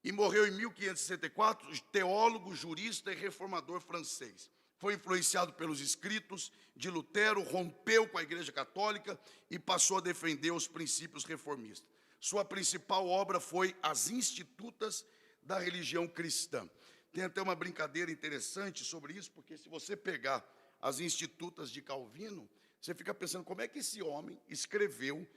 e morreu em 1564, teólogo, jurista e reformador francês. Foi influenciado pelos escritos de Lutero, rompeu com a Igreja Católica e passou a defender os princípios reformistas. Sua principal obra foi As Institutas da Religião Cristã. Tem até uma brincadeira interessante sobre isso, porque se você pegar as Institutas de Calvino, você fica pensando como é que esse homem escreveu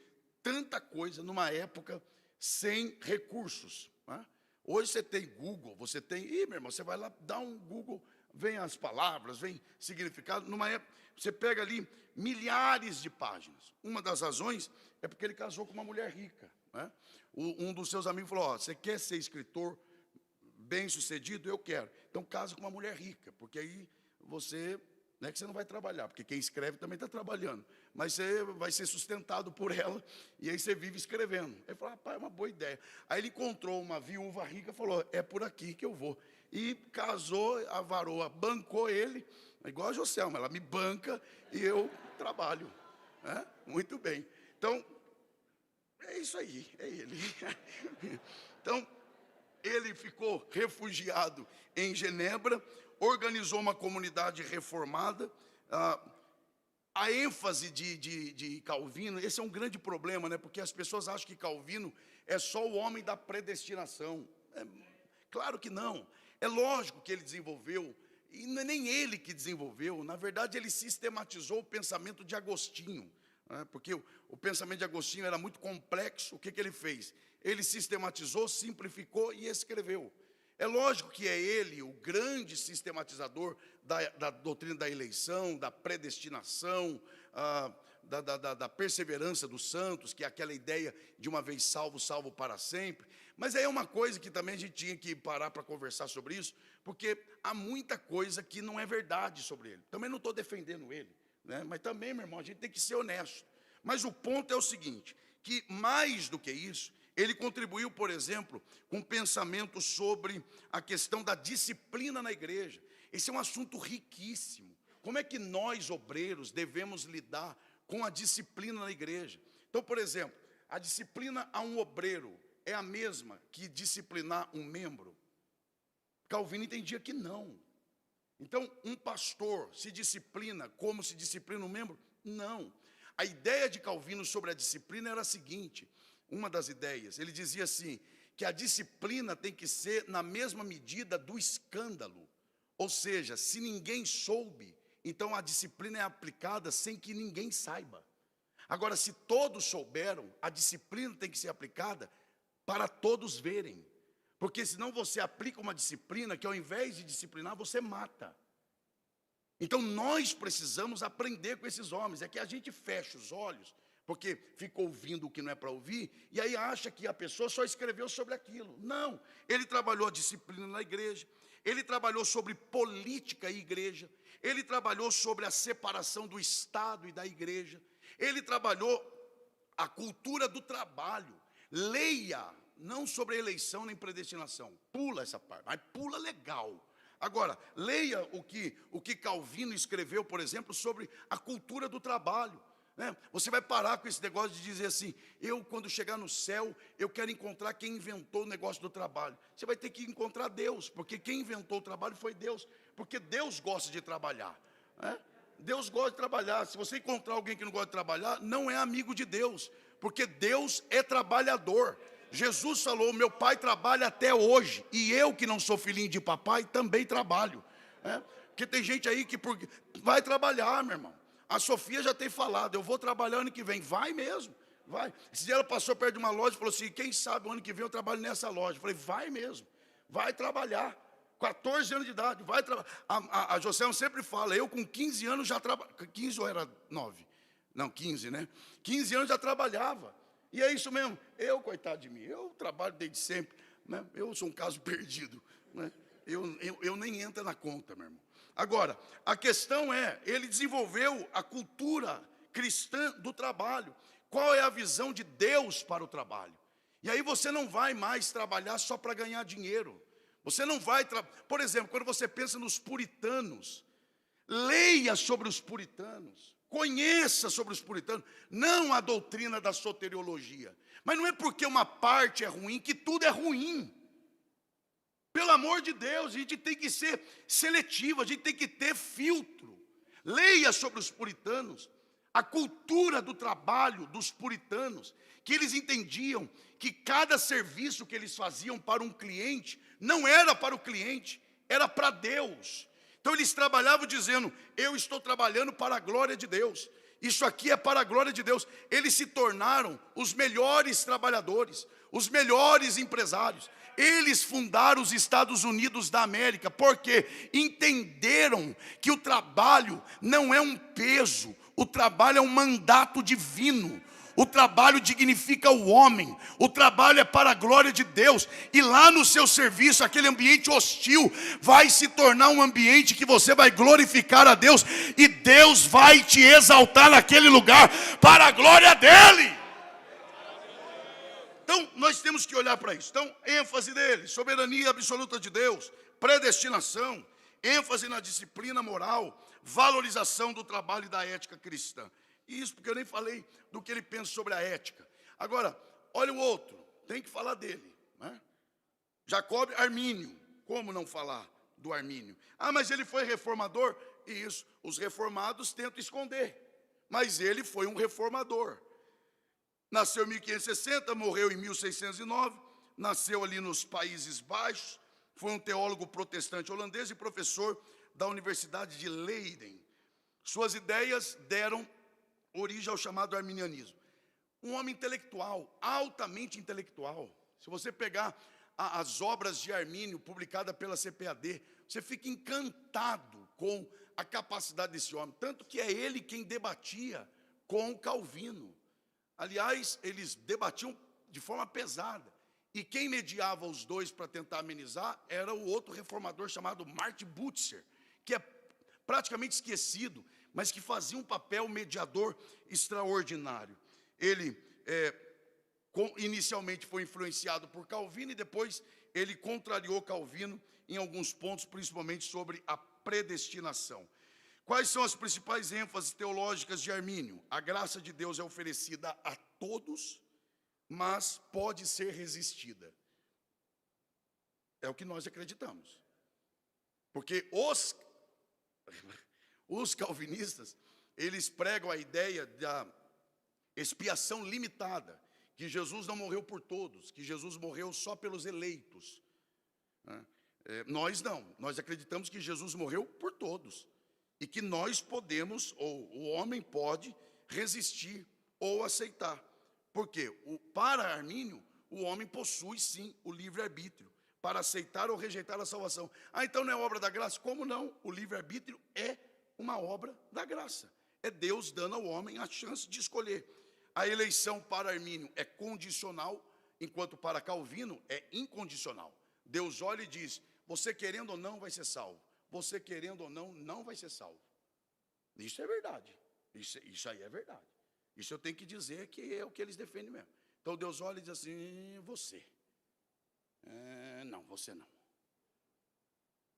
tanta coisa numa época sem recursos, né? Hoje você tem Google, você tem... meu irmão, você vai lá, dá um Google, vem as palavras, vem significado. Numa época, você pega ali milhares de páginas. Uma das razões é porque ele casou com uma mulher rica, né? Um dos seus amigos falou: ó, você quer ser escritor bem-sucedido? Eu quero. Então casa com uma mulher rica, porque aí você, não é que você não vai trabalhar, porque quem escreve também está trabalhando, mas você vai ser sustentado por ela, e aí você vive escrevendo. Ele falou: rapaz, é uma boa ideia. Aí ele encontrou uma viúva rica e falou: é por aqui que eu vou. E casou, a varoa bancou ele, igual a Joselma, ela me banca e eu trabalho. Muito bem. Então, é isso aí, é ele. Então, ele ficou refugiado em Genebra, organizou uma comunidade reformada. A ênfase de Calvino, esse é um grande problema, né? Porque as pessoas acham que Calvino é só o homem da predestinação. Claro que não. É lógico que ele desenvolveu, e não é nem ele que desenvolveu, na verdade ele sistematizou o pensamento de Agostinho, né? Porque o pensamento de Agostinho era muito complexo. O que ele fez? Ele sistematizou, simplificou e escreveu. É lógico que é ele o grande sistematizador da doutrina da eleição, da predestinação, da perseverança dos santos, que é aquela ideia de uma vez salvo, salvo para sempre. Mas aí é uma coisa que também a gente tinha que parar para conversar sobre isso, porque há muita coisa que não é verdade sobre ele. Também não estou defendendo ele, né? Mas também, meu irmão, a gente tem que ser honesto. Mas o ponto é o seguinte, que mais do que isso, ele contribuiu, por exemplo, com pensamento sobre a questão da disciplina na igreja. Esse é um assunto riquíssimo. Como é que nós, obreiros, devemos lidar com a disciplina na igreja? Então, por exemplo, a disciplina a um obreiro é a mesma que disciplinar um membro? Calvino entendia que não. Então, um pastor se disciplina como se disciplina um membro? Não. A ideia de Calvino sobre a disciplina era a seguinte, uma das ideias, ele dizia assim, que a disciplina tem que ser na mesma medida do escândalo. Ou seja, se ninguém soube, então a disciplina é aplicada sem que ninguém saiba. Agora, se todos souberam, a disciplina tem que ser aplicada para todos verem. Porque senão você aplica uma disciplina que ao invés de disciplinar, você mata. Então nós precisamos aprender com esses homens. É que a gente fecha os olhos, porque fica ouvindo o que não é para ouvir, e aí acha que a pessoa só escreveu sobre aquilo. Não, ele trabalhou a disciplina na igreja, ele trabalhou sobre política e igreja, ele trabalhou sobre a separação do Estado e da igreja, ele trabalhou a cultura do trabalho. Leia, não sobre eleição nem predestinação, pula essa parte, mas pula legal. Agora, leia o que Calvino escreveu, por exemplo, sobre a cultura do trabalho. Você vai parar com esse negócio de dizer assim, eu quando chegar no céu, eu quero encontrar quem inventou o negócio do trabalho. Você vai ter que encontrar Deus, porque quem inventou o trabalho foi Deus, porque Deus gosta de trabalhar, né? Deus gosta de trabalhar. Se você encontrar alguém que não gosta de trabalhar, não é amigo de Deus, porque Deus é trabalhador. Jesus falou, meu pai trabalha até hoje, e eu que não sou filhinho de papai, também trabalho, né? Porque tem gente aí que vai trabalhar, meu irmão. A Sofia já tem falado, eu vou trabalhar ano que vem. Vai mesmo, vai. Esse dia ela passou perto de uma loja e falou assim, quem sabe o ano que vem eu trabalho nessa loja. Eu falei, vai mesmo, vai trabalhar. 14 anos de idade, vai trabalhar. A Joselma sempre fala, eu com 15 anos já trabalhava. 15 ou era 9? Não, 15, né? 15 anos já trabalhava. E é isso mesmo, coitado de mim, eu trabalho desde sempre, né? Eu sou um caso perdido, né? Eu nem entro na conta, meu irmão. Agora, a questão é, ele desenvolveu a cultura cristã do trabalho. Qual é a visão de Deus para o trabalho? E aí você não vai mais trabalhar só para ganhar dinheiro. Você não vai, por exemplo, quando você pensa nos puritanos, leia sobre os puritanos, conheça sobre os puritanos, não a doutrina da soteriologia. Mas não é porque uma parte é ruim que tudo é ruim. Pelo amor de Deus, a gente tem que ser seletivo, a gente tem que ter filtro. Leia sobre os puritanos, a cultura do trabalho dos puritanos, que eles entendiam que cada serviço que eles faziam para um cliente, não era para o cliente, era para Deus. Então eles trabalhavam dizendo, eu estou trabalhando para a glória de Deus. Isso aqui é para a glória de Deus. Eles se tornaram os melhores trabalhadores, os melhores empresários. Eles fundaram os Estados Unidos da América, porque entenderam que o trabalho não é um peso, o trabalho é um mandato divino. O trabalho dignifica o homem, o trabalho é para a glória de Deus, e lá no seu serviço, aquele ambiente hostil, vai se tornar um ambiente que você vai glorificar a Deus, e Deus vai te exaltar naquele lugar, para a glória dEle. Então, nós temos que olhar para isso. Então, ênfase dele, soberania absoluta de Deus, predestinação, ênfase na disciplina moral, valorização do trabalho e da ética cristã. Isso porque eu nem falei do que ele pensa sobre a ética. Agora, olha o outro, tem que falar dele, né? Jacob Armínio, como não falar do Armínio? Ah, mas ele foi reformador? Isso, os reformados tentam esconder, mas ele foi um reformador. Nasceu em 1560, morreu em 1609, nasceu ali nos Países Baixos, foi um teólogo protestante holandês e professor da Universidade de Leiden. Suas ideias deram origem ao chamado arminianismo. Um homem intelectual, altamente intelectual. Se você pegar as obras de Armínio, publicadas pela CPAD, você fica encantado com a capacidade desse homem. Tanto que é ele quem debatia com Calvino. Aliás, eles debatiam de forma pesada. E quem mediava os dois para tentar amenizar era o outro reformador chamado Martin Butzer, que é praticamente esquecido, mas que fazia um papel mediador extraordinário. Ele inicialmente foi influenciado por Calvino e depois ele contrariou Calvino em alguns pontos, principalmente sobre a predestinação. Quais são as principais ênfases teológicas de Armínio? A graça de Deus é oferecida a todos, mas pode ser resistida. É o que nós acreditamos. Porque os calvinistas, eles pregam a ideia da expiação limitada, que Jesus não morreu por todos, que Jesus morreu só pelos eleitos. Nós não, nós acreditamos que Jesus morreu por todos, e que nós podemos, ou o homem pode, resistir ou aceitar. Por quê? Para Armínio, o homem possui sim o livre-arbítrio, para aceitar ou rejeitar a salvação. Ah, então não é obra da graça? Como não? O livre-arbítrio é uma obra da graça. É Deus dando ao homem a chance de escolher. A eleição para Armínio é condicional, enquanto para Calvino é incondicional. Deus olha e diz, você querendo ou não vai ser salvo. Você querendo ou não, não vai ser salvo. Isso é verdade. Isso aí é verdade. Isso eu tenho que dizer que é o que eles defendem mesmo. Então Deus olha e diz assim, você. Não, você não.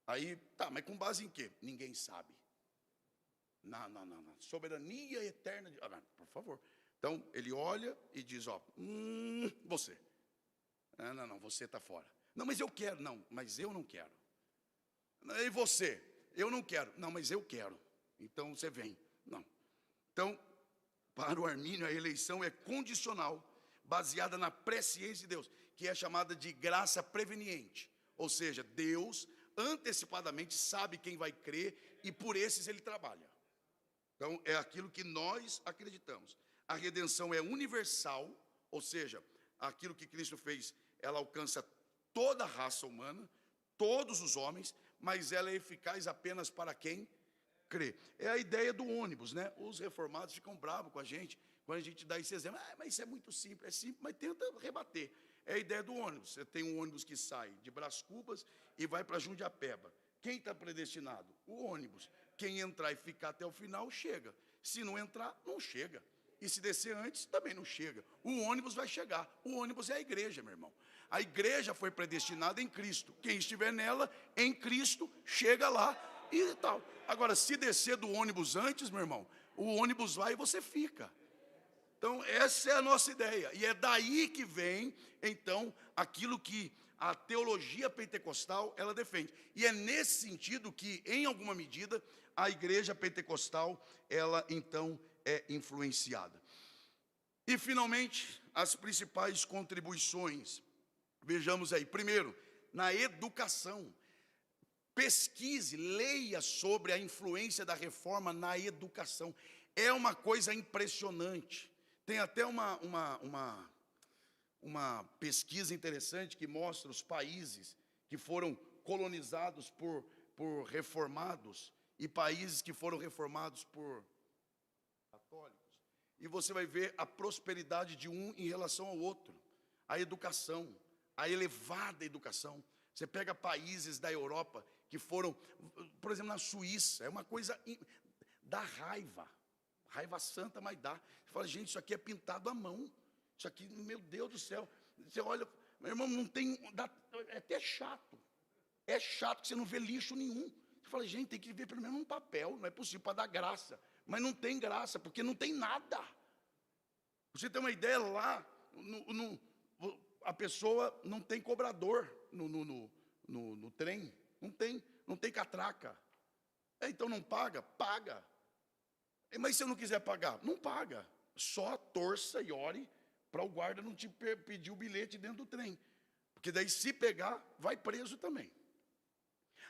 Aí, tá, mas com base em quê? Ninguém sabe. Não. Soberania eterna. Por favor. Então, ele olha e diz, você. Não, você está fora. Não, mas eu quero. Não, mas eu não quero. E você? Eu não quero. Não, mas eu quero. Então, você vem. Não. Então, para o Armínio, a eleição é condicional, baseada na presciência de Deus, que é chamada de graça preveniente. Ou seja, Deus antecipadamente sabe quem vai crer e por esses ele trabalha. Então, é aquilo que nós acreditamos. A redenção é universal, ou seja, aquilo que Cristo fez, ela alcança toda a raça humana, todos os homens, mas ela é eficaz apenas para quem crê. É a ideia do ônibus, né? Os reformados ficam bravos com a gente, quando a gente dá esse exemplo. Mas isso é muito simples, é simples, mas tenta rebater. É a ideia do ônibus. Você tem um ônibus que sai de Brás Cubas e vai para Jundiapeba. Quem está predestinado? O ônibus. Quem entrar e ficar até o final, chega. Se não entrar, não chega. E se descer antes, também não chega. O ônibus vai chegar. O ônibus é a igreja, meu irmão. A igreja foi predestinada em Cristo. Quem estiver nela, em Cristo, chega lá e tal. Agora, se descer do ônibus antes, meu irmão, o ônibus vai e você fica. Então, essa é a nossa ideia. E é daí que vem, então, aquilo que a teologia pentecostal, ela defende. E é nesse sentido que, em alguma medida, a igreja pentecostal, ela, então, é influenciada. E, finalmente, as principais contribuições. Vejamos aí. Primeiro, na educação. Pesquise, leia sobre a influência da reforma na educação. É uma coisa impressionante. Tem até uma uma pesquisa interessante que mostra os países que foram colonizados por reformados e países que foram reformados por católicos. E você vai ver a prosperidade de um em relação ao outro. A educação, a elevada educação. Você pega países da Europa que foram, por exemplo, na Suíça, é uma coisa, dá raiva. Raiva santa, mas dá. Você fala, gente, isso aqui é pintado à mão. Isso aqui, meu Deus do céu. Você olha, meu irmão, não tem, é até chato. É chato que você não vê lixo nenhum. Você fala, gente, tem que ver pelo menos um papel. Não é possível para dar graça. Mas não tem graça, porque não tem nada. Pra você ter uma ideia, lá, a pessoa não tem cobrador no trem. Não tem catraca. Então não paga? Paga. Mas se eu não quiser pagar? Não paga. Só torça e ore para o guarda não te pedir o bilhete dentro do trem. Porque daí, se pegar, vai preso também.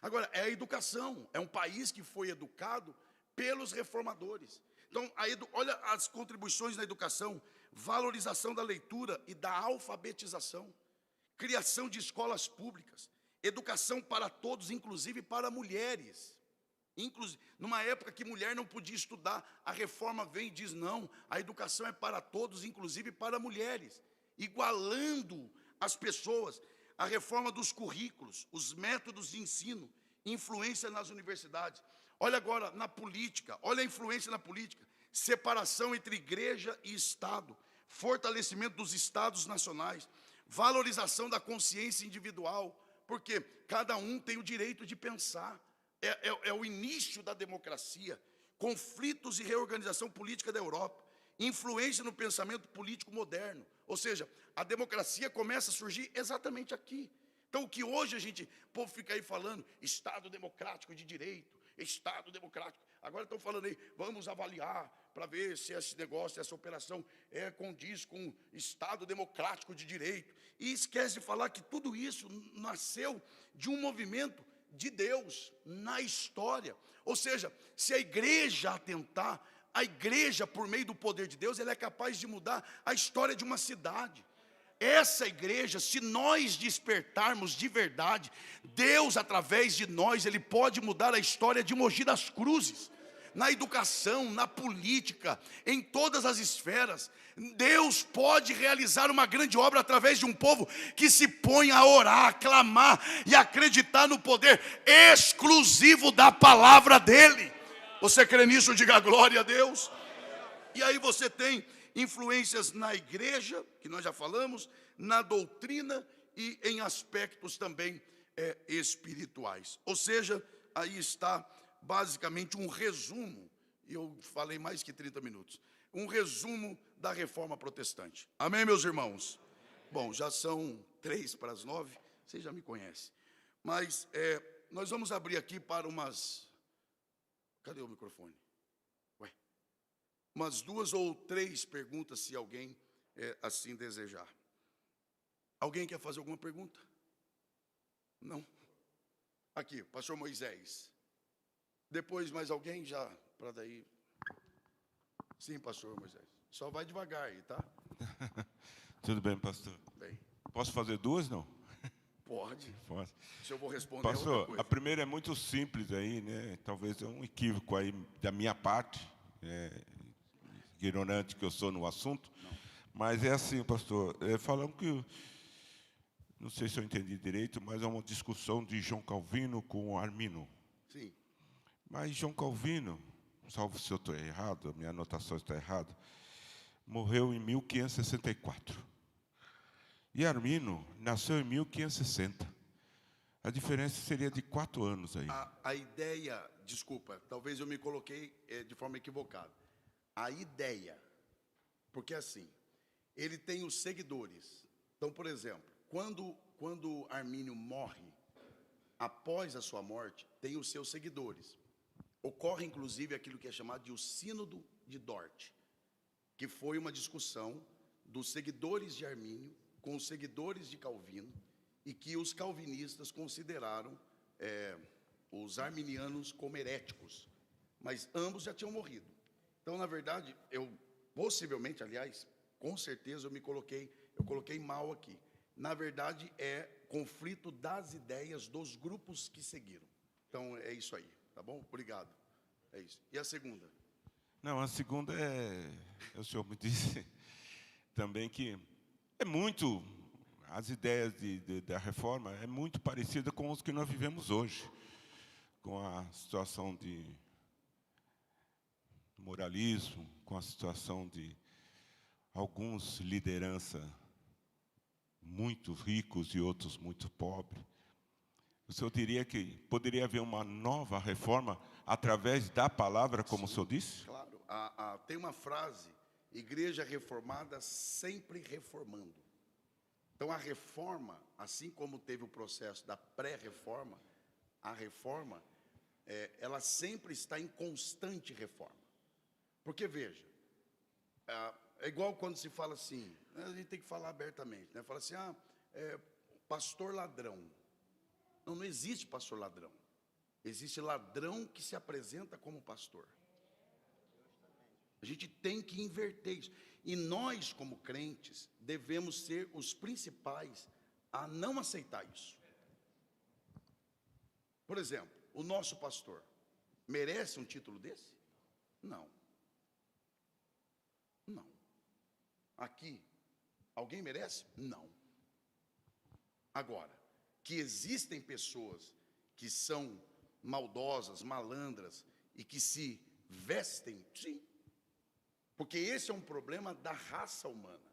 Agora, é a educação. É um país que foi educado pelos reformadores. Então, olha as contribuições na educação. Valorização da leitura e da alfabetização. Criação de escolas públicas. Educação para todos, inclusive para mulheres. Inclusive, numa época que mulher não podia estudar, a reforma vem e diz, não, a educação é para todos, inclusive para mulheres. Igualando as pessoas. A reforma dos currículos, os métodos de ensino, influência nas universidades. Olha agora na política, olha a influência na política. Separação entre igreja e Estado, fortalecimento dos Estados nacionais, valorização da consciência individual, porque cada um tem o direito de pensar. É o início da democracia. Conflitos e reorganização política da Europa, influência no pensamento político moderno. Ou seja, a democracia começa a surgir exatamente aqui. Então, o que hoje o povo fica aí falando, Estado democrático de direito, Estado democrático. Agora estão falando aí, vamos avaliar para ver se esse negócio, essa operação condiz com Estado democrático de direito. E esquece de falar que tudo isso nasceu de um movimento de Deus na história. Ou seja, se a igreja atentar, a igreja, por meio do poder de Deus, ela é capaz de mudar a história de uma cidade. Essa igreja, se nós despertarmos de verdade, Deus, através de nós, Ele pode mudar a história de Mogi das Cruzes. Na educação, na política, em todas as esferas. Deus pode realizar uma grande obra através de um povo que se põe a orar, a clamar e acreditar no poder exclusivo da palavra dEle. Você crê nisso? Diga glória a Deus. E aí você tem influências na igreja, que nós já falamos, na doutrina e em aspectos também espirituais. Ou seja, aí está basicamente um resumo, e eu falei mais que 30 minutos, um resumo da reforma protestante. Amém, meus irmãos? Bom, já são 8:55, vocês já me conhecem. Mas nós vamos abrir aqui para umas... Cadê o microfone? Umas 2 ou 3 perguntas, se alguém assim desejar. Alguém quer fazer alguma pergunta? Não? Aqui, pastor Moisés. Depois mais alguém já, para daí... Sim, pastor Moisés. Só vai devagar aí, tá?
Tudo bem, pastor.
Bem.
Posso fazer 2, não?
Pode.
Pode.
Se eu vou responder
Pastor,
outra coisa.
a primeira é muito simples aí, né? Talvez é um equívoco aí da minha parte, ignorante que eu sou no assunto. Não. Mas é assim, pastor, falando que... Não sei se eu entendi direito, mas é uma discussão de João Calvino com Armino.
Sim.
Mas João Calvino, salvo se eu estou errado, a minha anotação está errada, morreu em 1564. E Armino nasceu em 1560. A diferença seria de 4 anos aí.
A ideia, desculpa, talvez eu me coloquei de forma equivocada. A ideia, porque assim, ele tem os seguidores. Então, por exemplo, quando Armínio morre, após a sua morte, tem os seus seguidores. Ocorre, inclusive, aquilo que é chamado de o Sínodo de Dort, que foi uma discussão dos seguidores de Armínio com os seguidores de Calvino, e que os calvinistas consideraram os arminianos como heréticos, mas ambos já tinham morrido. Então, na verdade, possivelmente, aliás, com certeza eu me coloquei, Eu coloquei mal aqui. Na verdade, é conflito das ideias dos grupos que seguiram. Então, é isso aí, tá bom? Obrigado. É isso. E a segunda?
Não, a segunda o senhor me disse também que é muito, as ideias da reforma é muito parecida com os que nós vivemos hoje, com a situação de moralismo, com a situação de alguns liderança muito ricos e outros muito pobres. O senhor diria que poderia haver uma nova reforma através da palavra, como o senhor disse?
Claro. Tem uma frase, igreja reformada sempre reformando. Então, a reforma, assim como teve o processo da pré-reforma, a reforma, ela sempre está em constante reforma. Porque, veja, é igual quando se fala assim, a gente tem que falar abertamente, né? Fala assim, pastor ladrão. Não existe pastor ladrão. Existe ladrão que se apresenta como pastor. A gente tem que inverter isso. E nós, como crentes, devemos ser os principais a não aceitar isso. Por exemplo, o nosso pastor merece um título desse? Não. Não. Aqui, alguém merece? Não. Agora, que existem pessoas que são maldosas, malandras e que se vestem, sim. Porque esse é um problema da raça humana.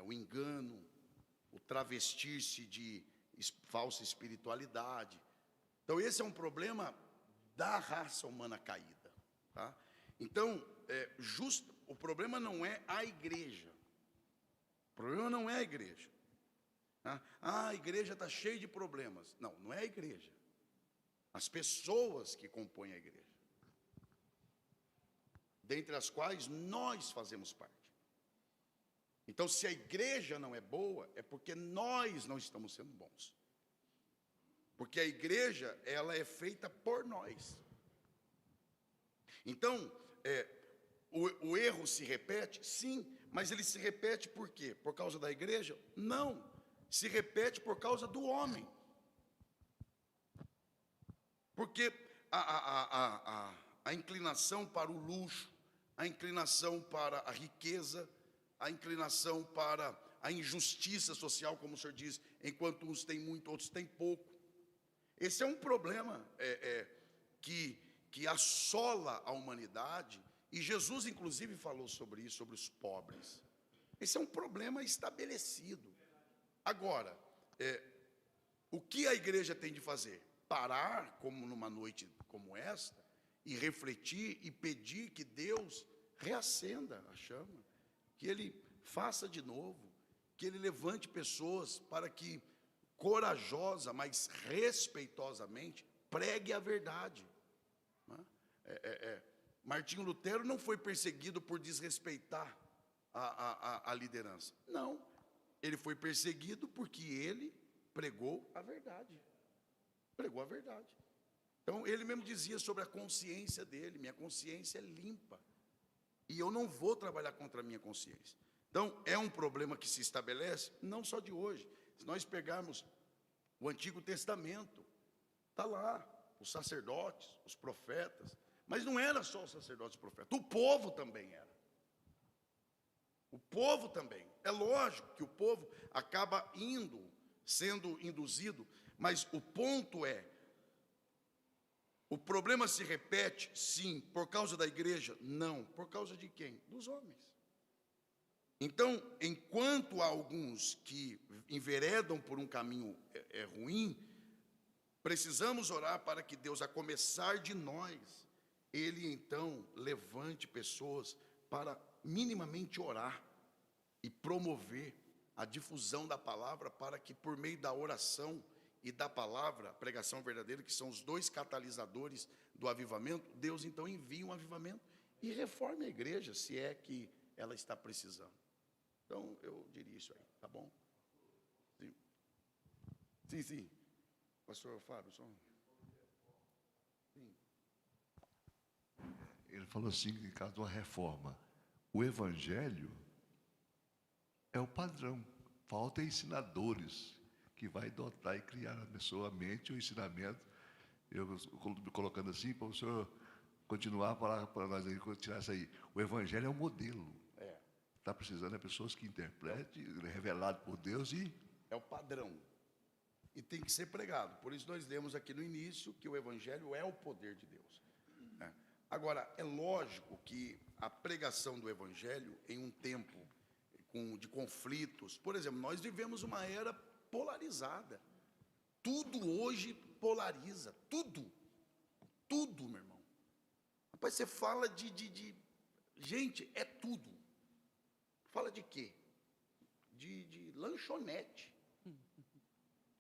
O engano, o travestir-se de falsa espiritualidade. Então, esse é um problema da raça humana caída. Tá? Então, o problema não é a igreja. O problema não é a igreja. Tá? A igreja está cheia de problemas. Não, não é a igreja. As pessoas que compõem a igreja. Dentre as quais nós fazemos parte. Então, se a igreja não é boa, é porque nós não estamos sendo bons. Porque a igreja, ela é feita por nós. Então, o erro se repete? Sim, mas ele se repete por quê? Por causa da igreja? Não, se repete por causa do homem. Porque a inclinação para o luxo, a inclinação para a riqueza, a inclinação para a injustiça social, como o senhor diz, enquanto uns têm muito, outros têm pouco. Esse é um problema que assola a humanidade, e Jesus, inclusive, falou sobre isso, sobre os pobres. Esse é um problema estabelecido. Agora, o que a igreja tem de fazer? Parar, como numa noite como esta, e refletir e pedir que Deus reacenda a chama, que Ele faça de novo, que Ele levante pessoas para que, corajosa, mas respeitosamente, pregue a verdade. Martinho Lutero não foi perseguido por desrespeitar a liderança. Não, ele foi perseguido porque ele pregou a verdade. Pregou a verdade. Então, ele mesmo dizia sobre a consciência dele, minha consciência é limpa. E eu não vou trabalhar contra a minha consciência. Então, é um problema que se estabelece, não só de hoje. Se nós pegarmos o Antigo Testamento, está lá, os sacerdotes, os profetas. Mas não era só os sacerdotes e os profetas, o povo também era. O povo também. É lógico que o povo acaba sendo induzido, mas o ponto é, o problema se repete, sim, por causa da igreja? Não. Por causa de quem? Dos homens. Então, enquanto há alguns que enveredam por um caminho ruim, precisamos orar para que Deus, a começar de nós, Ele então levante pessoas para minimamente orar e promover a difusão da palavra, para que por meio da oração e da palavra, a pregação verdadeira, que são os dois catalisadores do avivamento, Deus então envia um avivamento e reforme a igreja, se é que ela está precisando. Então, eu diria isso aí, tá bom? Sim. Pastor Fábio, só... Sim.
Ele falou assim, em caso de uma reforma, o evangelho É o padrão. Falta ensinadores que vai dotar e criar na pessoa a mente, o ensinamento. Eu me colocando assim, para o senhor continuar a falar para nós aí, tirar isso aí. O Evangelho é um modelo. Está precisando de pessoas que interpretem, revelado por Deus e...
É o padrão. E tem que ser pregado. Por isso nós lemos aqui no início que o Evangelho é o poder de Deus. Agora, é lógico que a pregação do Evangelho, em um tempo de conflitos, por exemplo, nós vivemos uma era polarizada. Tudo hoje polariza, tudo, meu irmão. Rapaz, você fala gente, é tudo. Fala de quê? De lanchonete.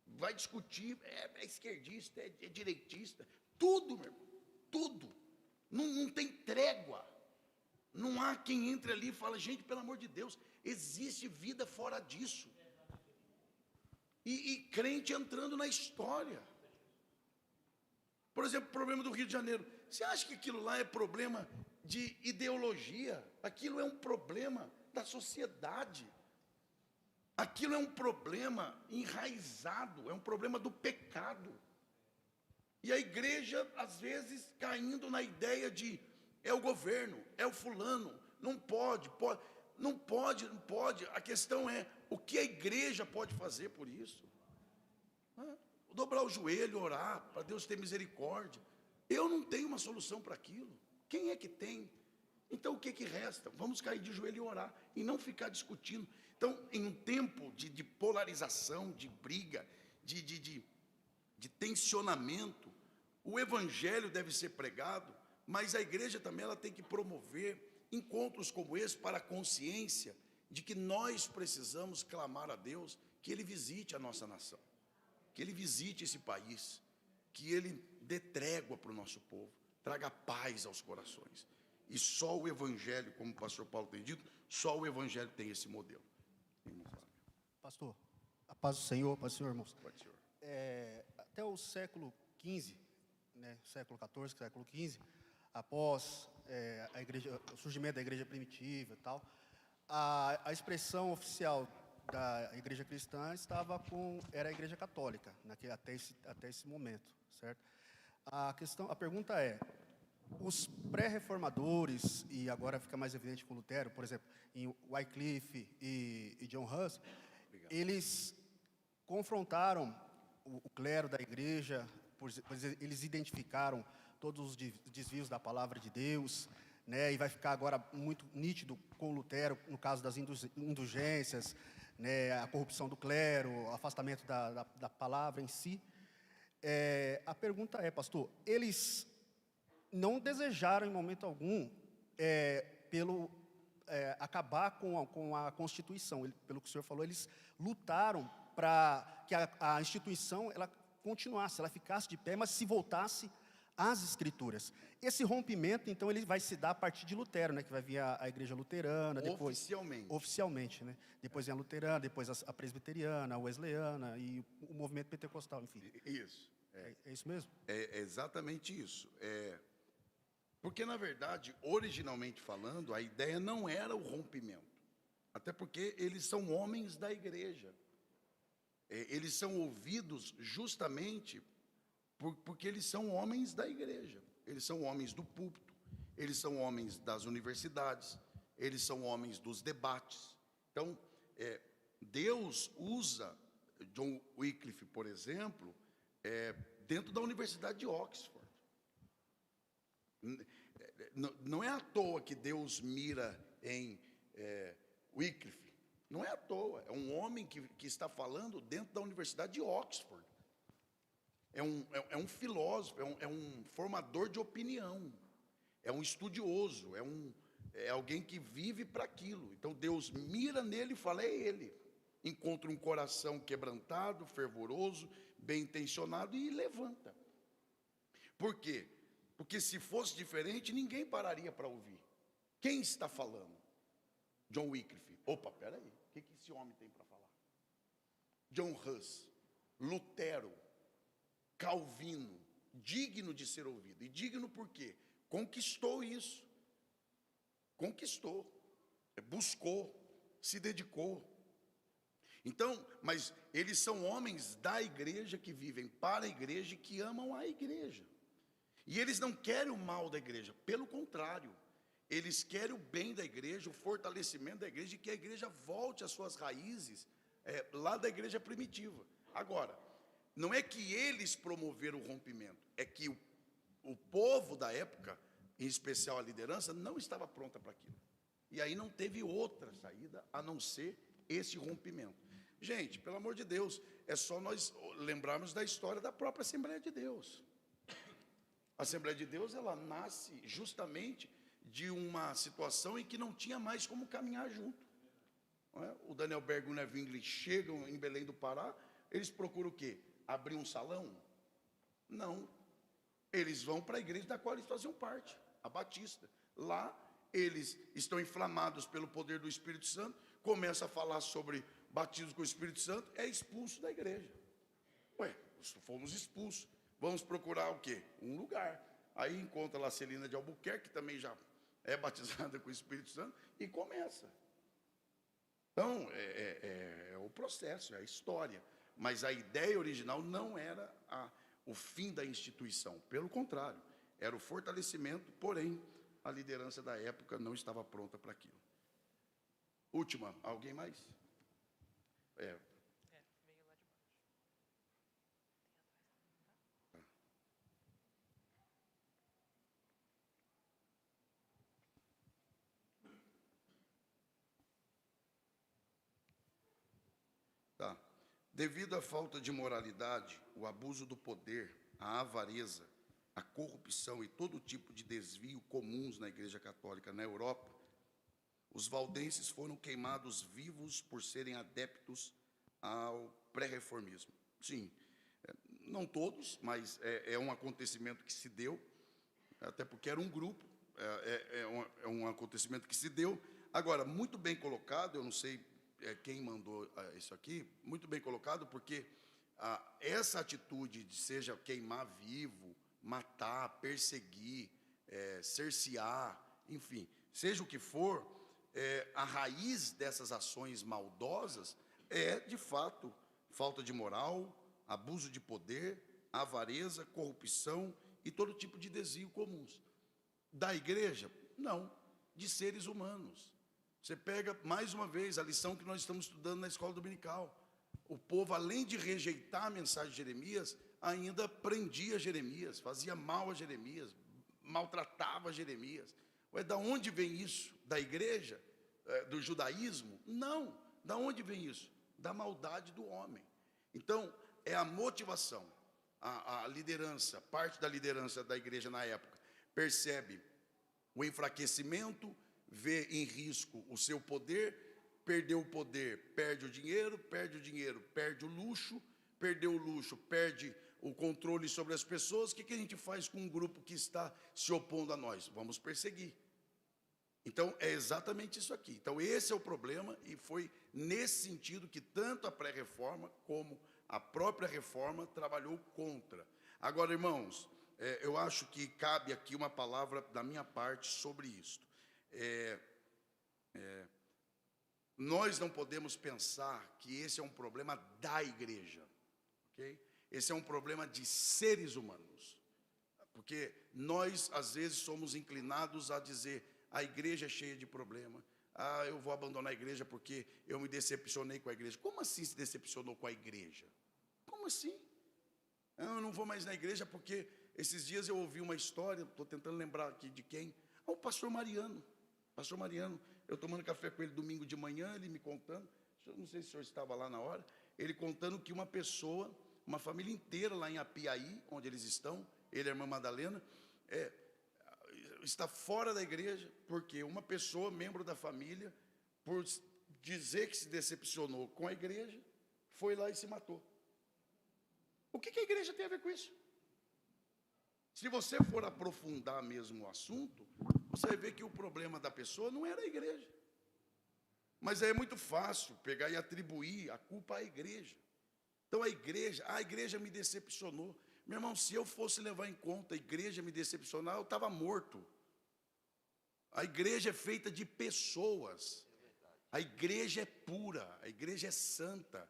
Vai discutir, é esquerdista, é direitista, tudo, meu irmão, tudo. Não tem trégua. Não há quem entre ali e fala, gente, pelo amor de Deus, existe vida fora disso. E crente entrando na história. Por exemplo, o problema do Rio de Janeiro. Você acha que aquilo lá é problema de ideologia? Aquilo é um problema da sociedade. Aquilo é um problema enraizado, é um problema do pecado. E a igreja, às vezes, caindo na ideia de é o governo, é o fulano, não pode. A questão é, o que a igreja pode fazer por isso? Dobrar o joelho, orar, para Deus ter misericórdia. Eu não tenho uma solução para aquilo. Quem é que tem? Então, o que resta? Vamos cair de joelho e orar, e não ficar discutindo. Então, em um tempo de polarização, de briga, de tensionamento, o Evangelho deve ser pregado, mas a igreja também ela tem que promover encontros como esse para a consciência de que nós precisamos clamar a Deus que Ele visite a nossa nação, que Ele visite esse país, que Ele dê trégua para o nosso povo, traga paz aos corações. E só o Evangelho, como o pastor Paulo tem dito, só o Evangelho tem esse modelo.
Pastor, a paz do Senhor, paz do Senhor, irmãos.
Pode, senhor.
Até o século XV, né, século XIV, século XV, após o surgimento da igreja primitiva e tal, a expressão oficial da igreja cristã era a igreja católica, até esse momento, certo? A pergunta é, os pré-reformadores, e agora fica mais evidente com Lutero, por exemplo, em Wycliffe e John Hus, eles confrontaram o clero da igreja, pois eles identificaram todos os desvios da palavra de Deus, né, e vai ficar agora muito nítido com Lutero, no caso das indulgências, né, a corrupção do clero, o afastamento da palavra em si. A pergunta é, pastor, eles não desejaram em momento algum acabar com a Constituição. Pelo que o senhor falou, eles lutaram para que a instituição ela continuasse, ela ficasse de pé, mas se voltasse às Escrituras. Esse rompimento, então, ele vai se dar a partir de Lutero, né, que vai vir a igreja luterana, depois... Oficialmente, né? Depois vem a luterana, depois a presbiteriana, a wesleyana e o movimento pentecostal, enfim.
Isso.
É isso mesmo?
É exatamente isso. Porque, na verdade, originalmente falando, a ideia não era o rompimento. Até porque eles são homens da igreja. Eles são ouvidos justamente porque eles são homens da igreja. Eles são homens do púlpito. Eles são homens das universidades. Eles são homens dos debates. Então, Deus usa John Wycliffe, por exemplo, dentro da Universidade de Oxford. Não é à toa que Deus mira em Wycliffe. Não é à toa. É um homem que está falando dentro da Universidade de Oxford. É um filósofo, é um formador de opinião. É um estudioso, é alguém que vive para aquilo. Então Deus mira nele e fala, é ele. Encontra um coração quebrantado, fervoroso, bem intencionado e levanta. Por quê? Porque se fosse diferente, ninguém pararia para ouvir. Quem está falando? John Wycliffe. Opa, peraí, o que esse homem tem para falar? John Hus, Lutero, Calvino, digno de ser ouvido. E digno por quê? Conquistou isso. Conquistou. Buscou, se dedicou. Então, mas eles são homens da igreja, que vivem para a igreja e que amam a igreja. E eles não querem o mal da igreja, pelo contrário, eles querem o bem da igreja, o fortalecimento da igreja, e que a igreja volte às suas raízes, lá da igreja primitiva. Agora, não é que eles promoveram o rompimento, é que o povo da época, em especial a liderança, não estava pronta para aquilo. E aí não teve outra saída a não ser esse rompimento. Gente, pelo amor de Deus, é só nós lembrarmos da história da própria Assembleia de Deus. A Assembleia de Deus, ela nasce justamente de uma situação em que não tinha mais como caminhar junto. Não é? O Daniel Berg e o Neville chegam em Belém do Pará, eles procuram o quê? Abrir um salão? Não. Eles vão para a igreja da qual eles faziam parte, a Batista. Lá, eles estão inflamados pelo poder do Espírito Santo, começam a falar sobre batismo com o Espírito Santo, é expulso da igreja. Ué, fomos expulsos. Vamos procurar o quê? Um lugar. Aí encontra lá a Celina de Albuquerque, que também já é batizada com o Espírito Santo, e começa. Então, é o processo, é a história. Mas a ideia original não era o fim da instituição. Pelo contrário, era o fortalecimento, porém, a liderança da época não estava pronta para aquilo. Última, alguém mais?
Veio lá de baixo.
Tá. Devido à falta de moralidade, o abuso do poder, a avareza, a corrupção e todo tipo de desvio comuns na Igreja Católica na Europa, os valdenses foram queimados vivos por serem adeptos ao pré-reformismo. Sim, não todos, mas é um acontecimento que se deu, até porque era um grupo, é um acontecimento que se deu. Agora, muito bem colocado, eu não sei quem mandou isso aqui, muito bem colocado, porque essa atitude de seja queimar vivo, matar, perseguir, cercear, enfim, seja o que for, a raiz dessas ações maldosas é, de fato, falta de moral, abuso de poder, avareza, corrupção e todo tipo de desvio comuns. Da igreja? Não, de seres humanos. Você pega, mais uma vez, a lição que nós estamos estudando na escola dominical. O povo, além de rejeitar a mensagem de Jeremias, ainda prendia Jeremias, fazia mal a Jeremias, maltratava Jeremias. Ué, da onde vem isso? Da igreja? Do judaísmo? Não. Da onde vem isso? Da maldade do homem. Então, é a motivação. A liderança, parte da liderança da igreja na época, percebe o enfraquecimento, vê em risco o seu poder, perdeu o poder, perde o dinheiro, perde o luxo, perdeu o luxo, perde o controle sobre as pessoas. O que a gente faz com um grupo que está se opondo a nós? Vamos perseguir. Então, é exatamente isso aqui. Então, esse é o problema, e foi nesse sentido que tanto a pré-reforma como a própria reforma trabalhou contra. Agora, irmãos, eu acho que cabe aqui uma palavra da minha parte sobre isto. Nós não podemos pensar que esse é um problema da igreja, ok? Esse é um problema de seres humanos, porque nós, às vezes, somos inclinados a dizer: a igreja é cheia de problema, eu vou abandonar a igreja porque eu me decepcionei com a igreja. Como assim se decepcionou com a igreja? Como assim? Eu não vou mais na igreja porque esses dias eu ouvi uma história, estou tentando lembrar aqui de quem, o pastor Mariano, eu tomando café com ele domingo de manhã, ele me contando, não sei se o senhor estava lá na hora, ele contando que uma pessoa, uma família inteira lá em Apiaí, onde eles estão, ele e a irmã Madalena, está fora da igreja, porque uma pessoa, membro da família, por dizer que se decepcionou com a igreja, foi lá e se matou. O que a igreja tem a ver com isso? Se você for aprofundar mesmo o assunto, você vai ver que o problema da pessoa não era a igreja. Mas é muito fácil pegar e atribuir a culpa à igreja. Então a igreja me decepcionou. Meu irmão, se eu fosse levar em conta a igreja me decepcionar, eu estava morto. A igreja é feita de pessoas. A igreja é pura, a igreja é santa,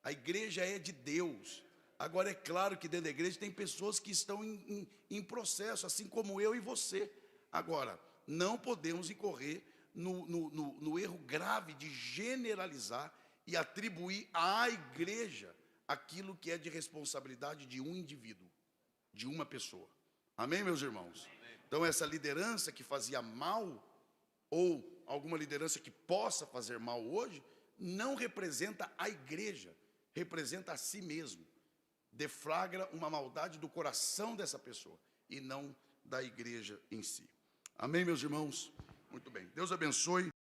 a igreja é de Deus. Agora, é claro que dentro da igreja tem pessoas que estão em processo, assim como eu e você. Agora, não podemos incorrer no erro grave de generalizar e atribuir à igreja aquilo que é de responsabilidade de um indivíduo, de uma pessoa. Amém, meus irmãos? Então, essa liderança que fazia mal, ou alguma liderança que possa fazer mal hoje, não representa a igreja, representa a si mesmo. Deflagra uma maldade do coração dessa pessoa e não da igreja em si. Amém, meus irmãos? Muito bem. Deus abençoe.